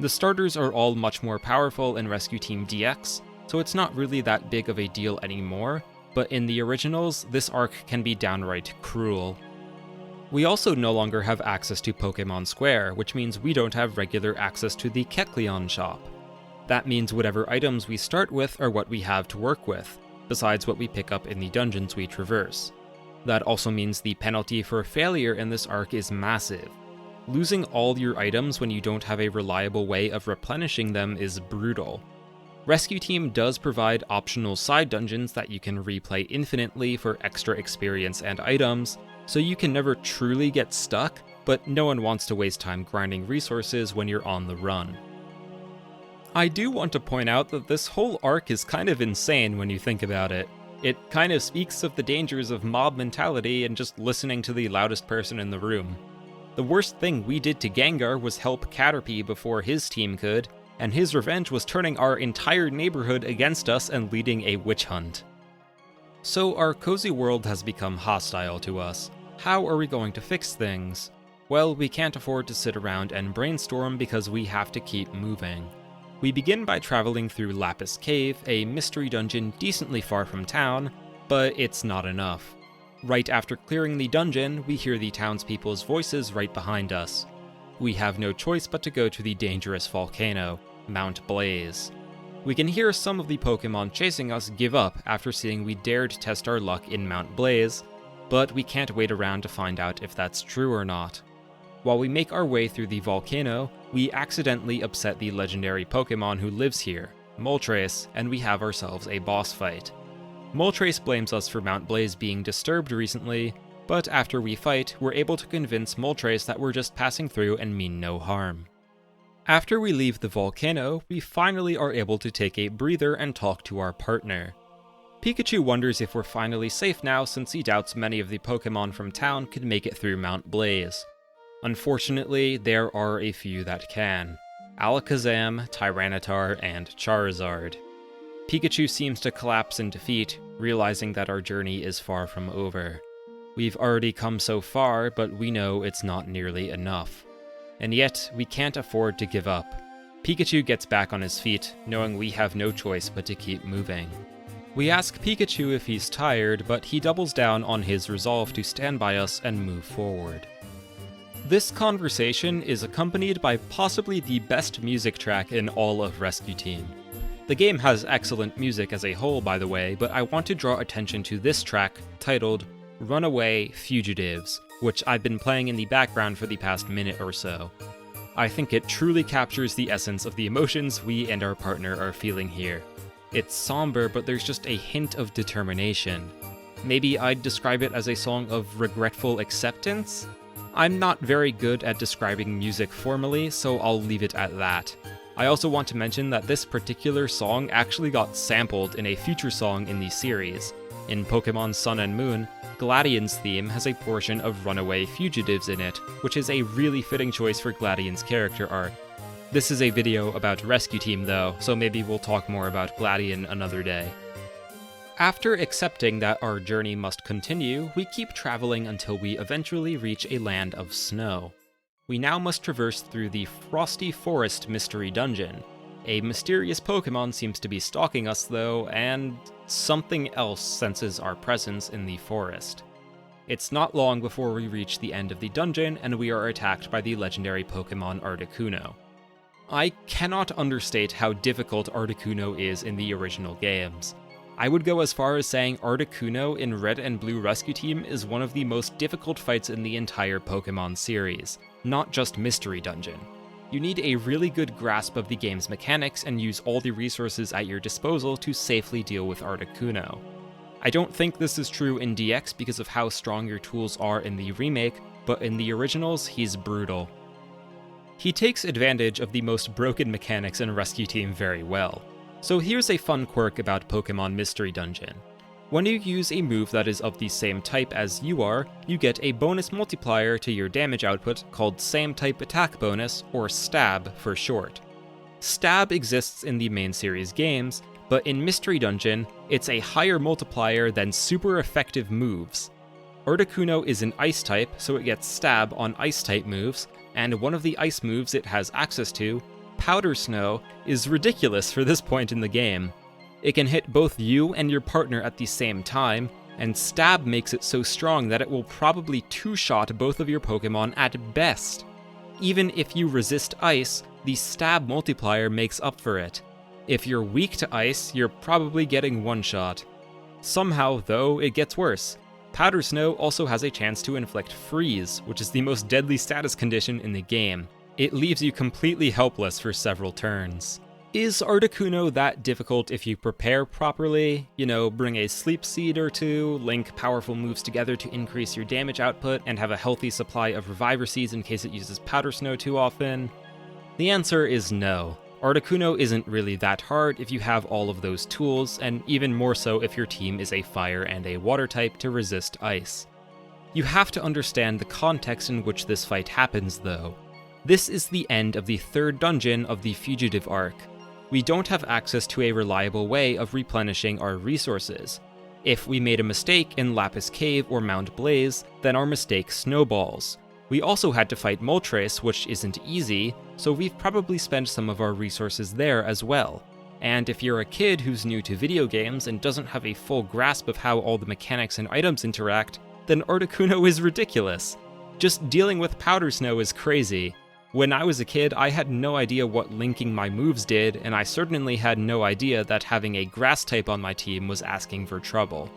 The starters are all much more powerful in Rescue Team DX, so it's not really that big of a deal anymore, but in the originals, this arc can be downright cruel. We also no longer have access to Pokémon Square, which means we don't have regular access to the Kecleon shop. That means whatever items we start with are what we have to work with, besides what we pick up in the dungeons we traverse. That also means the penalty for failure in this arc is massive. Losing all your items when you don't have a reliable way of replenishing them is brutal. Rescue Team does provide optional side dungeons that you can replay infinitely for extra experience and items, so you can never truly get stuck, but no one wants to waste time grinding resources when you're on the run. I do want to point out that this whole arc is kind of insane when you think about it. It kind of speaks of the dangers of mob mentality and just listening to the loudest person in the room. The worst thing we did to Gengar was help Caterpie before his team could, and his revenge was turning our entire neighborhood against us and leading a witch hunt. So our cozy world has become hostile to us. How are we going to fix things? Well, we can't afford to sit around and brainstorm because we have to keep moving. We begin by traveling through Lapis Cave, a mystery dungeon decently far from town, but it's not enough. Right after clearing the dungeon, we hear the townspeople's voices right behind us. We have no choice but to go to the dangerous volcano, Mount Blaze. We can hear some of the Pokémon chasing us give up after seeing we dared test our luck in Mount Blaze, but we can't wait around to find out if that's true or not. While we make our way through the volcano, we accidentally upset the legendary Pokémon who lives here, Moltres, and we have ourselves a boss fight. Moltres blames us for Mount Blaze being disturbed recently, but after we fight, we're able to convince Moltres that we're just passing through and mean no harm. After we leave the volcano, we finally are able to take a breather and talk to our partner. Pikachu wonders if we're finally safe now since he doubts many of the Pokémon from town could make it through Mount Blaze. Unfortunately, there are a few that can. Alakazam, Tyranitar, and Charizard. Pikachu seems to collapse in defeat, realizing that our journey is far from over. We've already come so far, but we know it's not nearly enough. And yet, we can't afford to give up. Pikachu gets back on his feet, knowing we have no choice but to keep moving. We ask Pikachu if he's tired, but he doubles down on his resolve to stand by us and move forward. This conversation is accompanied by possibly the best music track in all of Rescue Team. The game has excellent music as a whole, by the way, but I want to draw attention to this track, titled Runaway Fugitives, which I've been playing in the background for the past minute or so. I think it truly captures the essence of the emotions we and our partner are feeling here. It's somber, but there's just a hint of determination. Maybe I'd describe it as a song of regretful acceptance? I'm not very good at describing music formally, so I'll leave it at that. I also want to mention that this particular song actually got sampled in a future song in the series. In Pokémon Sun and Moon, Gladion's theme has a portion of Runaway Fugitives in it, which is a really fitting choice for Gladion's character arc. This is a video about Rescue Team though, so maybe we'll talk more about Gladion another day. After accepting that our journey must continue, we keep traveling until we eventually reach a land of snow. We now must traverse through the Frosty Forest Mystery Dungeon. A mysterious Pokémon seems to be stalking us though, and something else senses our presence in the forest. It's not long before we reach the end of the dungeon and we are attacked by the legendary Pokémon Articuno. I cannot understate how difficult Articuno is in the original games. I would go as far as saying Articuno in Red and Blue Rescue Team is one of the most difficult fights in the entire Pokémon series, not just Mystery Dungeon. You need a really good grasp of the game's mechanics and use all the resources at your disposal to safely deal with Articuno. I don't think this is true in DX because of how strong your tools are in the remake, but in the originals, he's brutal. He takes advantage of the most broken mechanics in Rescue Team very well. So here's a fun quirk about Pokémon Mystery Dungeon. When you use a move that is of the same type as you are, you get a bonus multiplier to your damage output called Same Type Attack Bonus, or STAB for short. STAB exists in the main series games, but in Mystery Dungeon, it's a higher multiplier than super effective moves. Articuno is an Ice type, so it gets STAB on Ice type moves, and one of the Ice moves it has access to, Powder Snow, is ridiculous for this point in the game. It can hit both you and your partner at the same time, and Stab makes it so strong that it will probably two-shot both of your Pokémon at best. Even if you resist Ice, the Stab multiplier makes up for it. If you're weak to Ice, you're probably getting one-shot. Somehow, though, it gets worse. Powder Snow also has a chance to inflict Freeze, which is the most deadly status condition in the game. It leaves you completely helpless for several turns. Is Articuno that difficult if you prepare properly? You know, bring a sleep seed or two, link powerful moves together to increase your damage output, and have a healthy supply of Reviver Seeds in case it uses Powder Snow too often? The answer is no. Articuno isn't really that hard if you have all of those tools, and even more so if your team is a Fire and a Water type to resist Ice. You have to understand the context in which this fight happens, though. This is the end of the third dungeon of the Fugitive arc. We don't have access to a reliable way of replenishing our resources. If we made a mistake in Lapis Cave or Mount Blaze, then our mistake snowballs. We also had to fight Moltres, which isn't easy, so we've probably spent some of our resources there as well. And if you're a kid who's new to video games and doesn't have a full grasp of how all the mechanics and items interact, then Articuno is ridiculous. Just dealing with Powder Snow is crazy. When I was a kid, I had no idea what linking my moves did, and I certainly had no idea that having a Grass type on my team was asking for trouble.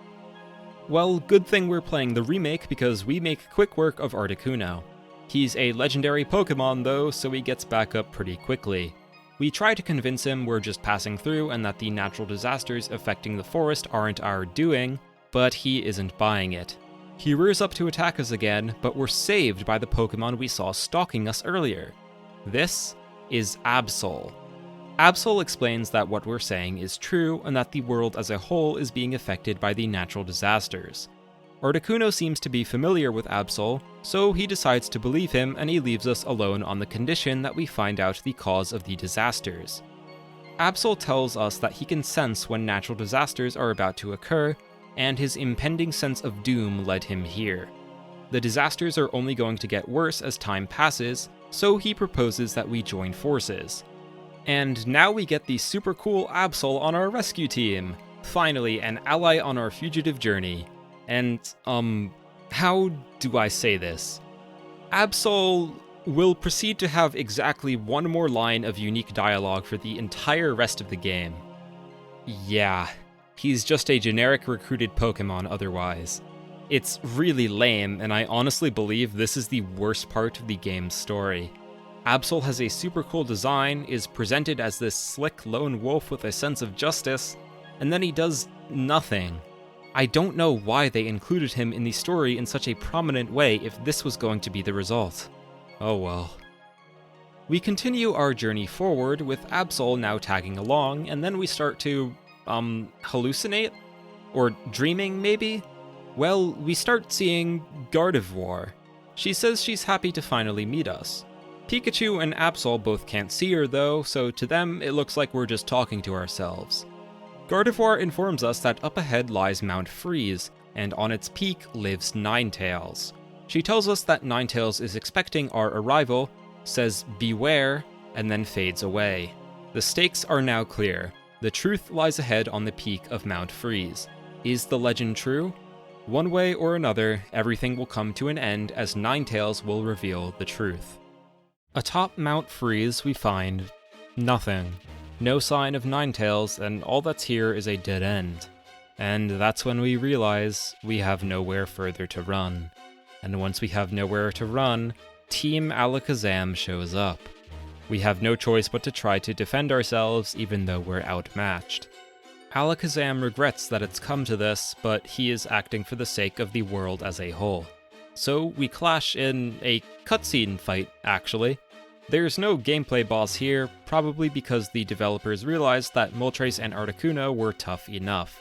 Well, good thing we're playing the remake because we make quick work of Articuno. He's a legendary Pokémon though, so he gets back up pretty quickly. We try to convince him we're just passing through and that the natural disasters affecting the forest aren't our doing, but he isn't buying it. He rears up to attack us again, but we're saved by the Pokémon we saw stalking us earlier. This is Absol. Absol explains that what we're saying is true and that the world as a whole is being affected by the natural disasters. Articuno seems to be familiar with Absol, so he decides to believe him and he leaves us alone on the condition that we find out the cause of the disasters. Absol tells us that he can sense when natural disasters are about to occur, and his impending sense of doom led him here. The disasters are only going to get worse as time passes, so he proposes that we join forces. And now we get the super cool Absol on our rescue team! Finally, an ally on our fugitive journey. And, how do I say this? Absol will proceed to have exactly one more line of unique dialogue for the entire rest of the game. Yeah, he's just a generic recruited Pokémon otherwise. It's really lame, and I honestly believe this is the worst part of the game's story. Absol has a super cool design, is presented as this slick lone wolf with a sense of justice, and then he does nothing. I don't know why they included him in the story in such a prominent way if this was going to be the result. Oh well. We continue our journey forward with Absol now tagging along, and then we start to, hallucinate? Or dreaming, maybe? Well, we start seeing Gardevoir. She says she's happy to finally meet us. Pikachu and Absol both can't see her though, so to them it looks like we're just talking to ourselves. Gardevoir informs us that up ahead lies Mount Freeze, and on its peak lives Ninetales. She tells us that Ninetales is expecting our arrival, says beware, and then fades away. The stakes are now clear. The truth lies ahead on the peak of Mount Freeze. Is the legend true? One way or another, everything will come to an end as Ninetales will reveal the truth. Atop Mount Freeze we find nothing. No sign of Ninetales, and all that's here is a dead end. And that's when we realize we have nowhere further to run. And once we have nowhere to run, Team Alakazam shows up. We have no choice but to try to defend ourselves even though we're outmatched. Alakazam regrets that it's come to this, but he is acting for the sake of the world as a whole. So we clash in a cutscene fight, actually. There's no gameplay boss here, probably because the developers realized that Moltres and Articuno were tough enough.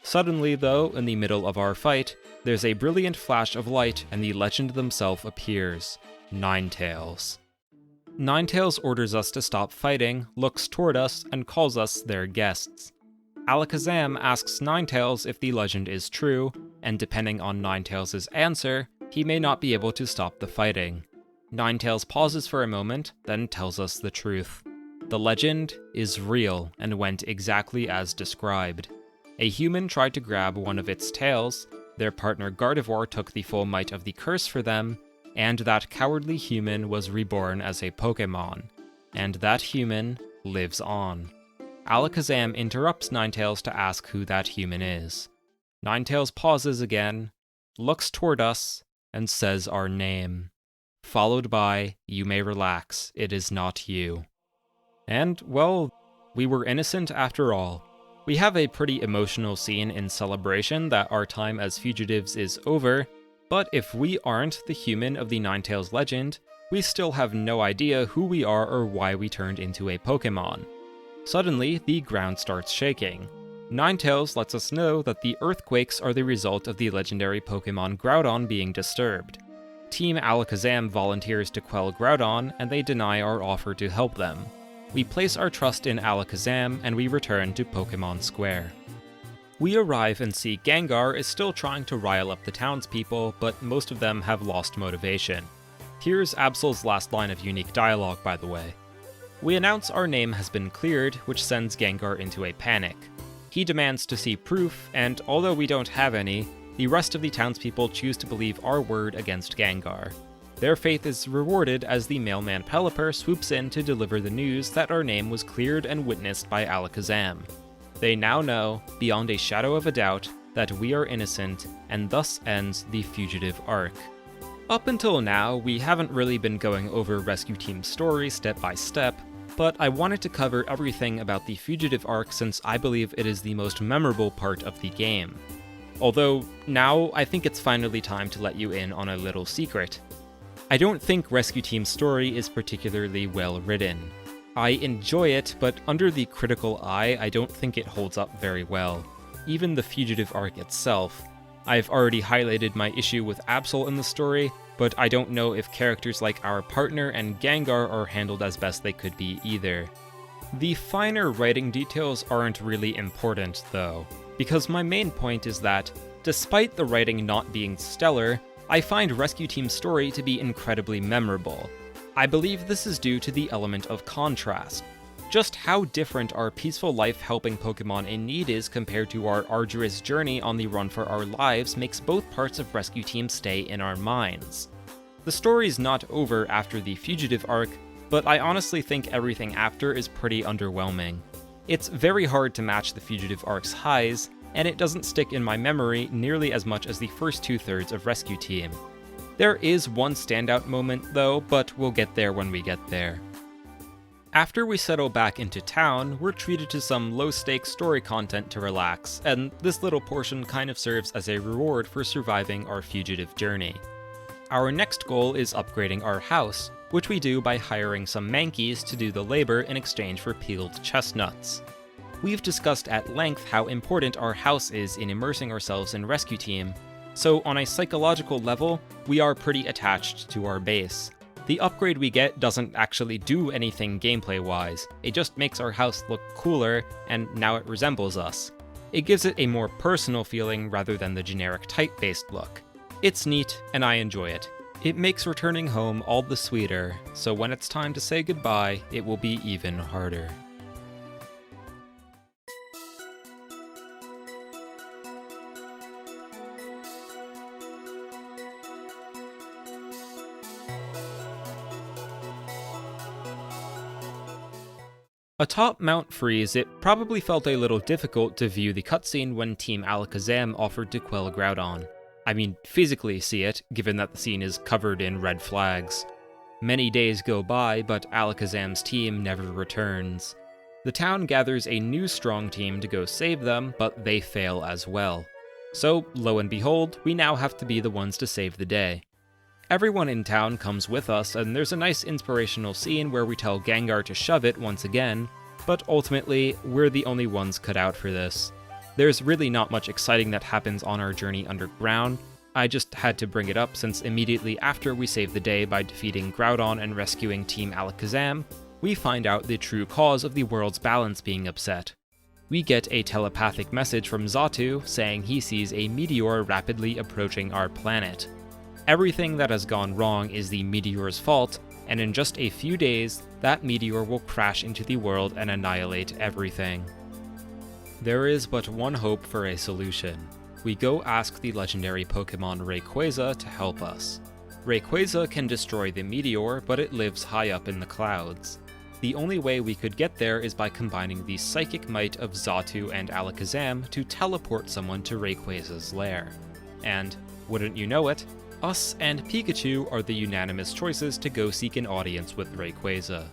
Suddenly, though, in the middle of our fight, there's a brilliant flash of light and the legend themselves appears, Ninetales. Ninetales orders us to stop fighting, looks toward us, and calls us their guests. Alakazam asks Ninetales if the legend is true, and depending on Ninetales' answer, he may not be able to stop the fighting. Ninetales pauses for a moment, then tells us the truth. The legend is real and went exactly as described. A human tried to grab one of its tails, their partner Gardevoir took the full might of the curse for them, and that cowardly human was reborn as a Pokémon. And that human lives on. Alakazam interrupts Ninetales to ask who that human is. Ninetales pauses again, looks toward us, and says our name. Followed by, "You may relax, it is not you." And, well, we were innocent after all. We have a pretty emotional scene in celebration that our time as fugitives is over, but if we aren't the human of the Ninetales legend, we still have no idea who we are or why we turned into a Pokémon. Suddenly, the ground starts shaking. Ninetales lets us know that the earthquakes are the result of the legendary Pokémon Groudon being disturbed. Team Alakazam volunteers to quell Groudon, and they deny our offer to help them. We place our trust in Alakazam, and we return to Pokémon Square. We arrive and see Gengar is still trying to rile up the townspeople, but most of them have lost motivation. Here's Absol's last line of unique dialogue, by the way. We announce our name has been cleared, which sends Gengar into a panic. He demands to see proof, and although we don't have any, the rest of the townspeople choose to believe our word against Gengar. Their faith is rewarded as the mailman Pelipper swoops in to deliver the news that our name was cleared and witnessed by Alakazam. They now know, beyond a shadow of a doubt, that we are innocent, and thus ends the fugitive arc. Up until now, we haven't really been going over Rescue Team's story step by step, but I wanted to cover everything about the Fugitive arc since I believe it is the most memorable part of the game. Although, now I think it's finally time to let you in on a little secret. I don't think Rescue Team's story is particularly well written. I enjoy it, but under the critical eye, I don't think it holds up very well. Even the Fugitive arc itself. I've already highlighted my issue with Absol in the story, but I don't know if characters like our partner and Gengar are handled as best they could be either. The finer writing details aren't really important, though, because my main point is that, despite the writing not being stellar, I find Rescue Team's story to be incredibly memorable. I believe this is due to the element of contrast. Just how different our peaceful life helping Pokémon in need is compared to our arduous journey on the run for our lives makes both parts of Rescue Team stay in our minds. The story's not over after the Fugitive arc, but I honestly think everything after is pretty underwhelming. It's very hard to match the Fugitive arc's highs, and it doesn't stick in my memory nearly as much as the first 2/3 of Rescue Team. There is one standout moment though, but we'll get there when we get there. After we settle back into town, we're treated to some low-stakes story content to relax, and this little portion kind of serves as a reward for surviving our fugitive journey. Our next goal is upgrading our house, which we do by hiring some Mankeys to do the labor in exchange for peeled chestnuts. We've discussed at length how important our house is in immersing ourselves in Rescue Team, so on a psychological level, we are pretty attached to our base. The upgrade we get doesn't actually do anything gameplay-wise, it just makes our house look cooler, and now it resembles us. It gives it a more personal feeling rather than the generic type-based look. It's neat, and I enjoy it. It makes returning home all the sweeter, so when it's time to say goodbye, it will be even harder. Atop Mount Freeze, it probably felt a little difficult to view the cutscene when Team Alakazam offered to quell Groudon. I mean, physically see it, given that the scene is covered in red flags. Many days go by, but Alakazam's team never returns. The town gathers a new strong team to go save them, but they fail as well. So, lo and behold, we now have to be the ones to save the day. Everyone in town comes with us, and there's a nice inspirational scene where we tell Gengar to shove it once again, but ultimately, we're the only ones cut out for this. There's really not much exciting that happens on our journey underground. I just had to bring it up since immediately after we save the day by defeating Groudon and rescuing Team Alakazam, we find out the true cause of the world's balance being upset. We get a telepathic message from Xatu saying he sees a meteor rapidly approaching our planet. Everything that has gone wrong is the meteor's fault, and in just a few days, that meteor will crash into the world and annihilate everything. There is but one hope for a solution. We go ask the legendary Pokémon Rayquaza to help us. Rayquaza can destroy the meteor, but it lives high up in the clouds. The only way we could get there is by combining the psychic might of Xatu and Alakazam to teleport someone to Rayquaza's lair. And, wouldn't you know it, us and Pikachu are the unanimous choices to go seek an audience with Rayquaza.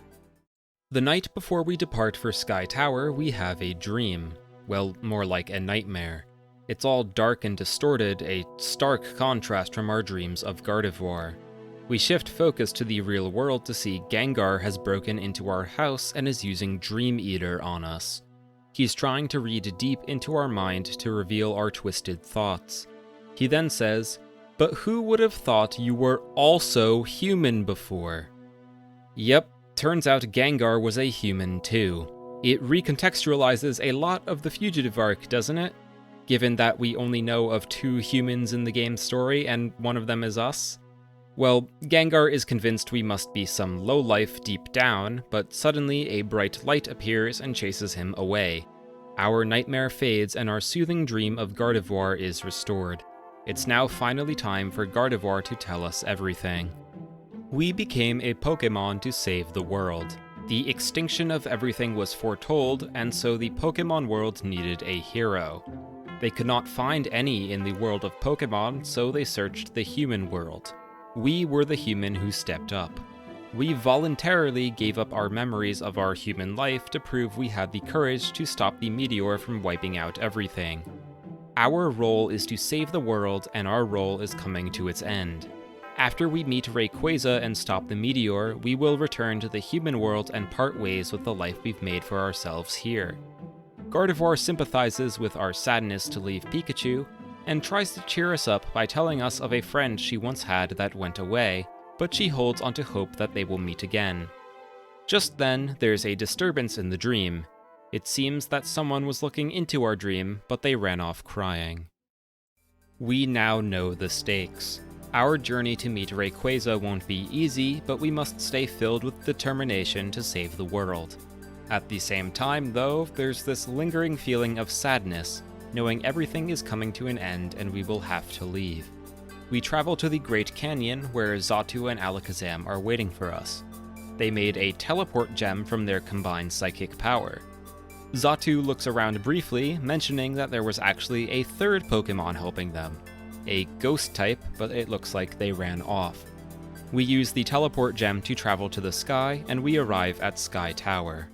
The night before we depart for Sky Tower, we have a dream. Well, more like a nightmare. It's all dark and distorted, a stark contrast from our dreams of Gardevoir. We shift focus to the real world to see Gengar has broken into our house and is using Dream Eater on us. He's trying to read deep into our mind to reveal our twisted thoughts. He then says, "But who would have thought you were also human before?" Yep, turns out Gengar was a human too. It recontextualizes a lot of the Fugitive arc, doesn't it? Given that we only know of 2 humans in the game's story and one of them is us? Well, Gengar is convinced we must be some lowlife deep down, but suddenly a bright light appears and chases him away. Our nightmare fades and our soothing dream of Gardevoir is restored. It's now finally time for Gardevoir to tell us everything. We became a Pokémon to save the world. The extinction of everything was foretold, and so the Pokémon world needed a hero. They could not find any in the world of Pokémon, so they searched the human world. We were the human who stepped up. We voluntarily gave up our memories of our human life to prove we had the courage to stop the meteor from wiping out everything. Our role is to save the world, and our role is coming to its end. After we meet Rayquaza and stop the meteor, we will return to the human world and part ways with the life we've made for ourselves here. Gardevoir sympathizes with our sadness to leave Pikachu, and tries to cheer us up by telling us of a friend she once had that went away, but she holds onto hope that they will meet again. Just then, there's a disturbance in the dream. It seems that someone was looking into our dream, but they ran off crying. We now know the stakes. Our journey to meet Rayquaza won't be easy, but we must stay filled with determination to save the world. At the same time, though, there's this lingering feeling of sadness, knowing everything is coming to an end and we will have to leave. We travel to the Great Canyon, where Xatu and Alakazam are waiting for us. They made a teleport gem from their combined psychic power. Xatu looks around briefly, mentioning that there was actually a third Pokémon helping them. A ghost type, but it looks like they ran off. We use the teleport gem to travel to the sky, and we arrive at Sky Tower.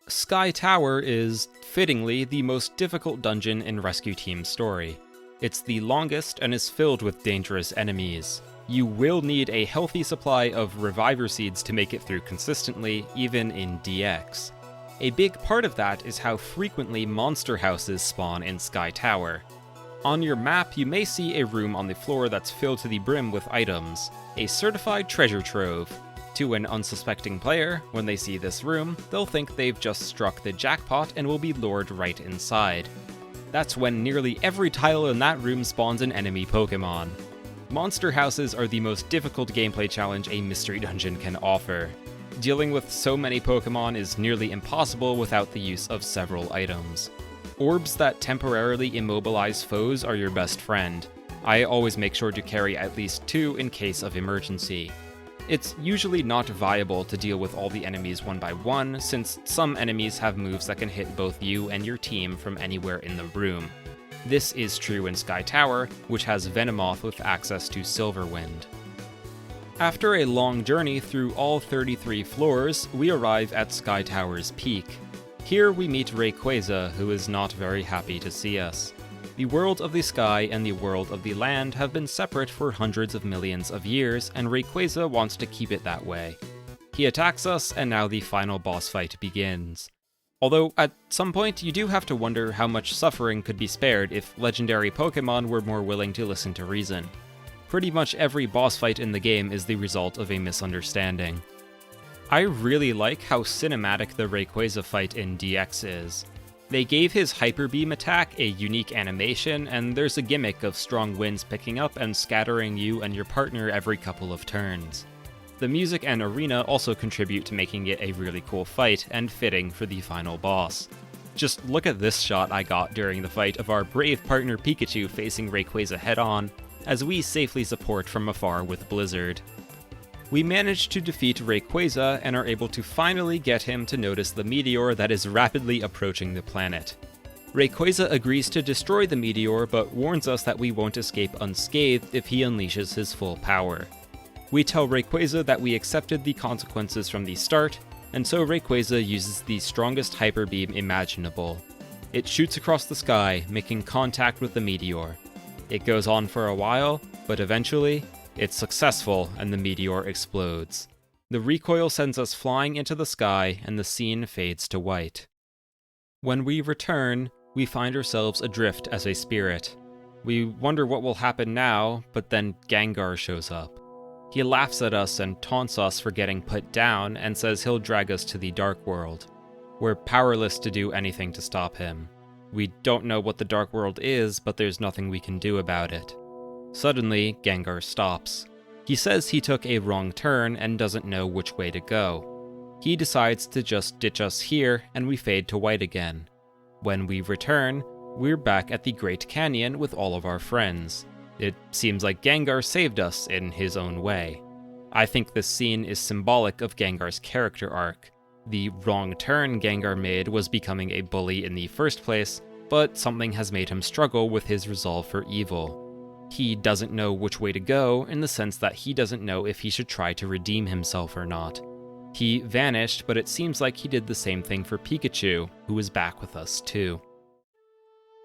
Sky Tower is, fittingly, the most difficult dungeon in Rescue Team's story. It's the longest and is filled with dangerous enemies. You will need a healthy supply of Reviver Seeds to make it through consistently, even in DX. A big part of that is how frequently monster houses spawn in Sky Tower. On your map, you may see a room on the floor that's filled to the brim with items, a certified treasure trove. To an unsuspecting player, when they see this room, they'll think they've just struck the jackpot and will be lured right inside. That's when nearly every tile in that room spawns an enemy Pokémon. Monster houses are the most difficult gameplay challenge a mystery dungeon can offer. Dealing with so many Pokémon is nearly impossible without the use of several items. Orbs that temporarily immobilize foes are your best friend. I always make sure to carry at least 2 in case of emergency. It's usually not viable to deal with all the enemies one by one, since some enemies have moves that can hit both you and your team from anywhere in the room. This is true in Sky Tower, which has Venomoth with access to Silverwind. After a long journey through all 33 floors, we arrive at Sky Tower's peak. Here we meet Rayquaza, who is not very happy to see us. The world of the sky and the world of the land have been separate for hundreds of millions of years, and Rayquaza wants to keep it that way. He attacks us, and now the final boss fight begins. Although, at some point, you do have to wonder how much suffering could be spared if legendary Pokémon were more willing to listen to reason. Pretty much every boss fight in the game is the result of a misunderstanding. I really like how cinematic the Rayquaza fight in DX is. They gave his Hyper Beam attack a unique animation, and there's a gimmick of strong winds picking up and scattering you and your partner every couple of turns. The music and arena also contribute to making it a really cool fight, and fitting for the final boss. Just look at this shot I got during the fight of our brave partner Pikachu facing Rayquaza head-on, as we safely support from afar with Blizzard. We manage to defeat Rayquaza and are able to finally get him to notice the meteor that is rapidly approaching the planet. Rayquaza agrees to destroy the meteor, but warns us that we won't escape unscathed if he unleashes his full power. We tell Rayquaza that we accepted the consequences from the start, and so Rayquaza uses the strongest Hyper Beam imaginable. It shoots across the sky, making contact with the meteor. It goes on for a while, but eventually, it's successful and the meteor explodes. The recoil sends us flying into the sky, and the scene fades to white. When we return, we find ourselves adrift as a spirit. We wonder what will happen now, but then Gengar shows up. He laughs at us and taunts us for getting put down, and says he'll drag us to the Dark World. We're powerless to do anything to stop him. We don't know what the Dark World is, but there's nothing we can do about it. Suddenly, Gengar stops. He says he took a wrong turn and doesn't know which way to go. He decides to just ditch us here, and we fade to white again. When we return, we're back at the Great Canyon with all of our friends. It seems like Gengar saved us in his own way. I think this scene is symbolic of Gengar's character arc. The wrong turn Gengar made was becoming a bully in the first place, but something has made him struggle with his resolve for evil. He doesn't know which way to go, in the sense that he doesn't know if he should try to redeem himself or not. He vanished, but it seems like he did the same thing for Pikachu, who is back with us too.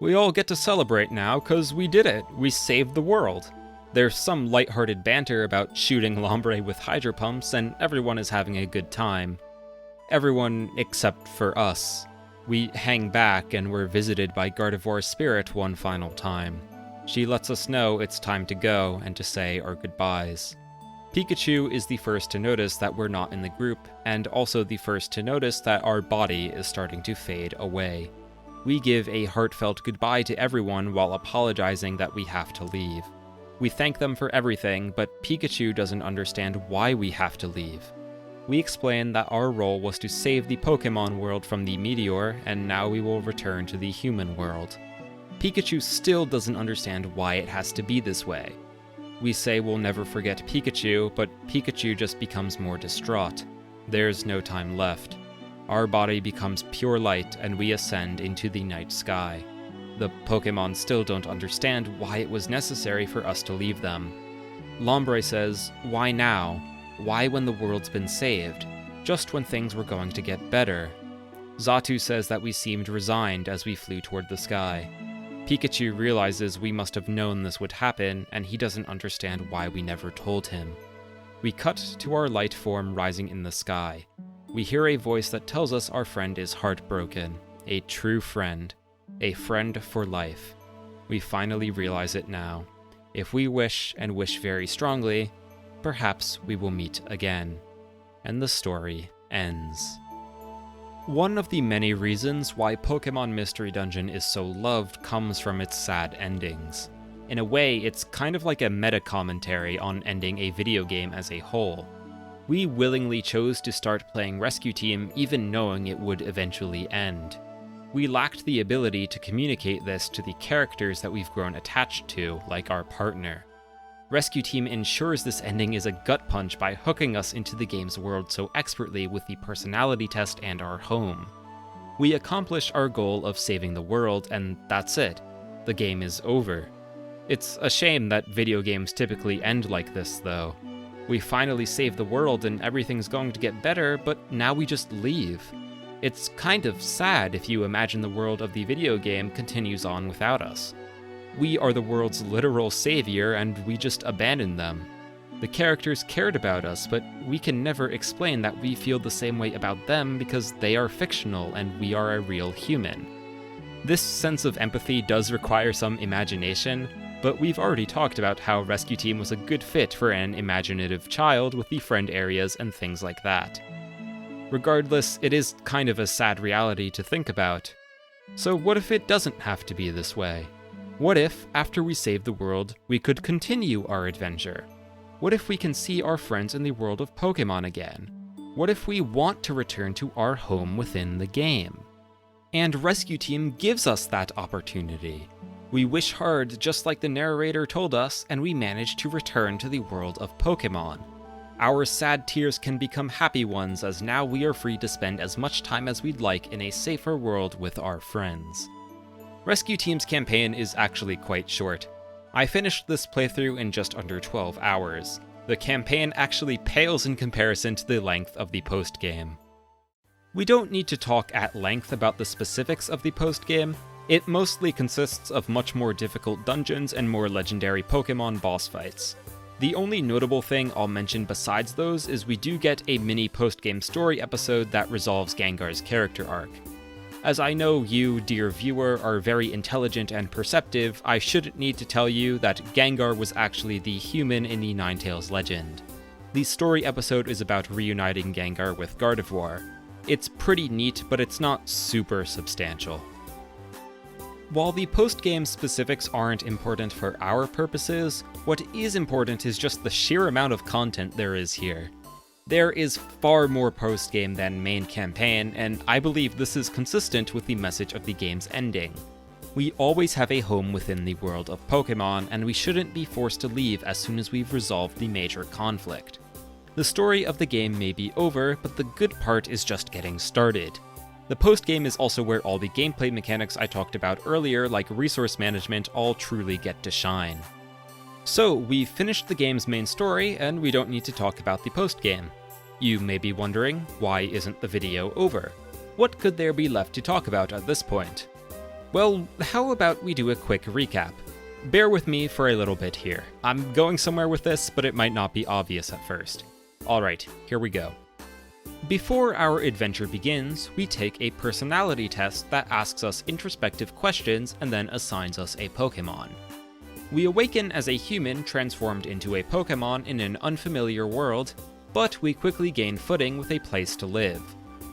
We all get to celebrate now, cause we did it. We saved the world. There's some lighthearted banter about shooting Lombre with hydro pumps, and everyone is having a good time. Everyone except for us. We hang back and we're visited by Gardevoir's spirit one final time. She lets us know it's time to go and to say our goodbyes. Pikachu is the first to notice that we're not in the group, and also the first to notice that our body is starting to fade away. We give a heartfelt goodbye to everyone while apologizing that we have to leave. We thank them for everything, but Pikachu doesn't understand why we have to leave. We explain that our role was to save the Pokémon world from the meteor, and now we will return to the human world. Pikachu still doesn't understand why it has to be this way. We say we'll never forget Pikachu, but Pikachu just becomes more distraught. There's no time left. Our body becomes pure light and we ascend into the night sky. The Pokémon still don't understand why it was necessary for us to leave them. Lombre says, "Why now? Why when the world's been saved? Just when things were going to get better?" Xatu says that we seemed resigned as we flew toward the sky. Pikachu realizes we must have known this would happen, and he doesn't understand why we never told him. We cut to our light form rising in the sky. We hear a voice that tells us our friend is heartbroken. A true friend. A friend for life. We finally realize it now. If we wish, and wish very strongly, perhaps we will meet again. And the story ends. One of the many reasons why Pokémon Mystery Dungeon is so loved comes from its sad endings. In a way, it's kind of like a meta-commentary on ending a video game as a whole. We willingly chose to start playing Rescue Team even knowing it would eventually end. We lacked the ability to communicate this to the characters that we've grown attached to, like our partner. Rescue Team ensures this ending is a gut punch by hooking us into the game's world so expertly with the personality test and our home. We accomplish our goal of saving the world, and that's it. The game is over. It's a shame that video games typically end like this, though. We finally save the world and everything's going to get better, but now we just leave. It's kind of sad if you imagine the world of the video game continues on without us. We are the world's literal savior, and we just abandon them. The characters cared about us, but we can never explain that we feel the same way about them because they are fictional and we are a real human. This sense of empathy does require some imagination, but we've already talked about how Rescue Team was a good fit for an imaginative child with the friend areas and things like that. Regardless, it is kind of a sad reality to think about. So what if it doesn't have to be this way? What if, after we save the world, we could continue our adventure? What if we can see our friends in the world of Pokémon again? What if we want to return to our home within the game? And Rescue Team gives us that opportunity. We wish hard just like the narrator told us, and we manage to return to the world of Pokémon. Our sad tears can become happy ones as now we are free to spend as much time as we'd like in a safer world with our friends. Rescue Team's campaign is actually quite short. I finished this playthrough in just under 12 hours. The campaign actually pales in comparison to the length of the post-game. We don't need to talk at length about the specifics of the post-game. It mostly consists of much more difficult dungeons and more legendary Pokémon boss fights. The only notable thing I'll mention besides those is we do get a mini post-game story episode that resolves Gengar's character arc. As I know you, dear viewer, are very intelligent and perceptive, I shouldn't need to tell you that Gengar was actually the human in the Ninetales legend. The story episode is about reuniting Gengar with Gardevoir. It's pretty neat, but it's not super substantial. While the post-game specifics aren't important for our purposes, what is important is just the sheer amount of content there is here. There is far more post-game than main campaign, and I believe this is consistent with the message of the game's ending. We always have a home within the world of Pokémon, and we shouldn't be forced to leave as soon as we've resolved the major conflict. The story of the game may be over, but the good part is just getting started. The post-game is also where all the gameplay mechanics I talked about earlier, like resource management, all truly get to shine. So, we've finished the game's main story, and we don't need to talk about the post-game. You may be wondering, why isn't the video over? What could there be left to talk about at this point? Well, how about we do a quick recap? Bear with me for a little bit here. I'm going somewhere with this, but it might not be obvious at first. Alright, here we go. Before our adventure begins, we take a personality test that asks us introspective questions and then assigns us a Pokémon. We awaken as a human transformed into a Pokémon in an unfamiliar world, but we quickly gain footing with a place to live.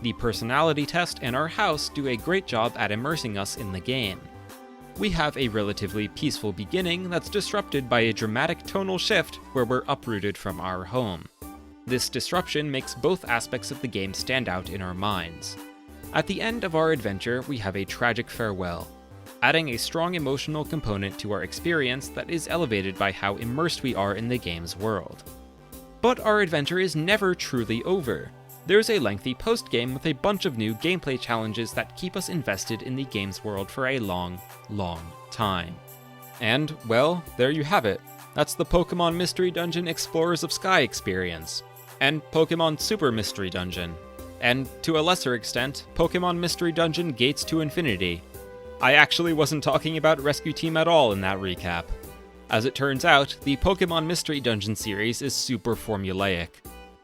The personality test and our house do a great job at immersing us in the game. We have a relatively peaceful beginning that's disrupted by a dramatic tonal shift where we're uprooted from our home. This disruption makes both aspects of the game stand out in our minds. At the end of our adventure, we have a tragic farewell, adding a strong emotional component to our experience that is elevated by how immersed we are in the game's world. But our adventure is never truly over. There's a lengthy post-game with a bunch of new gameplay challenges that keep us invested in the game's world for a long, long time. And, well, there you have it. That's the Pokémon Mystery Dungeon Explorers of Sky experience. And Pokémon Super Mystery Dungeon. And, to a lesser extent, Pokémon Mystery Dungeon Gates to Infinity. I actually wasn't talking about Rescue Team at all in that recap. As it turns out, the Pokémon Mystery Dungeon series is super formulaic.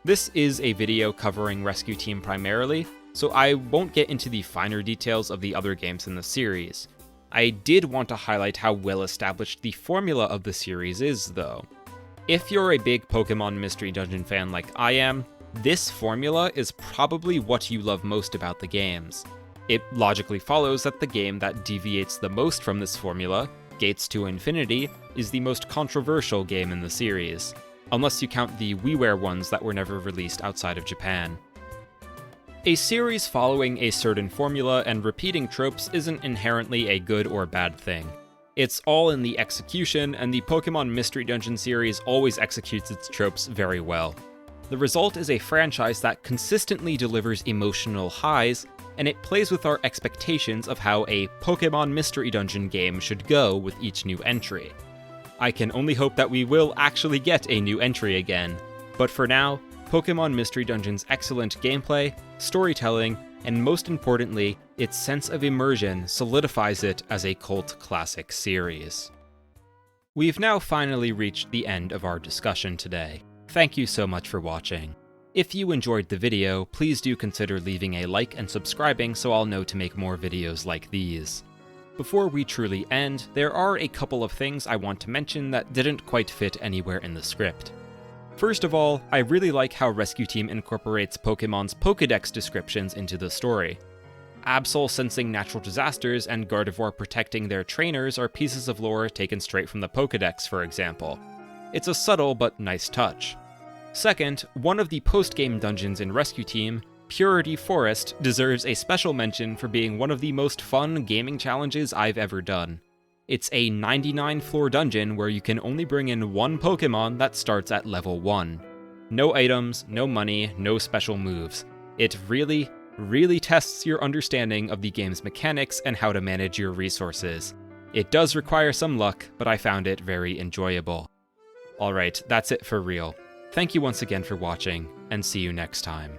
This is a video covering Rescue Team primarily, so I won't get into the finer details of the other games in the series. I did want to highlight how well established the formula of the series is, though. If you're a big Pokémon Mystery Dungeon fan like I am, this formula is probably what you love most about the games. It logically follows that the game that deviates the most from this formula, Gates to Infinity, is the most controversial game in the series, unless you count the WiiWare ones that were never released outside of Japan. A series following a certain formula and repeating tropes isn't inherently a good or bad thing. It's all in the execution, and the Pokémon Mystery Dungeon series always executes its tropes very well. The result is a franchise that consistently delivers emotional highs, and it plays with our expectations of how a Pokémon Mystery Dungeon game should go with each new entry. I can only hope that we will actually get a new entry again, but for now, Pokémon Mystery Dungeon's excellent gameplay, storytelling, and most importantly, its sense of immersion solidifies it as a cult classic series. We've now finally reached the end of our discussion today. Thank you so much for watching. If you enjoyed the video, please do consider leaving a like and subscribing so I'll know to make more videos like these. Before we truly end, there are a couple of things I want to mention that didn't quite fit anywhere in the script. First of all, I really like how Rescue Team incorporates Pokémon's Pokédex descriptions into the story. Absol sensing natural disasters and Gardevoir protecting their trainers are pieces of lore taken straight from the Pokédex, for example. It's a subtle but nice touch. Second, one of the post-game dungeons in Rescue Team, Purity Forest, deserves a special mention for being one of the most fun gaming challenges I've ever done. It's a 99-floor dungeon where you can only bring in one Pokémon that starts at level 1. No items, no money, no special moves. It really, really tests your understanding of the game's mechanics and how to manage your resources. It does require some luck, but I found it very enjoyable. Alright, that's it for real. Thank you once again for watching, and see you next time.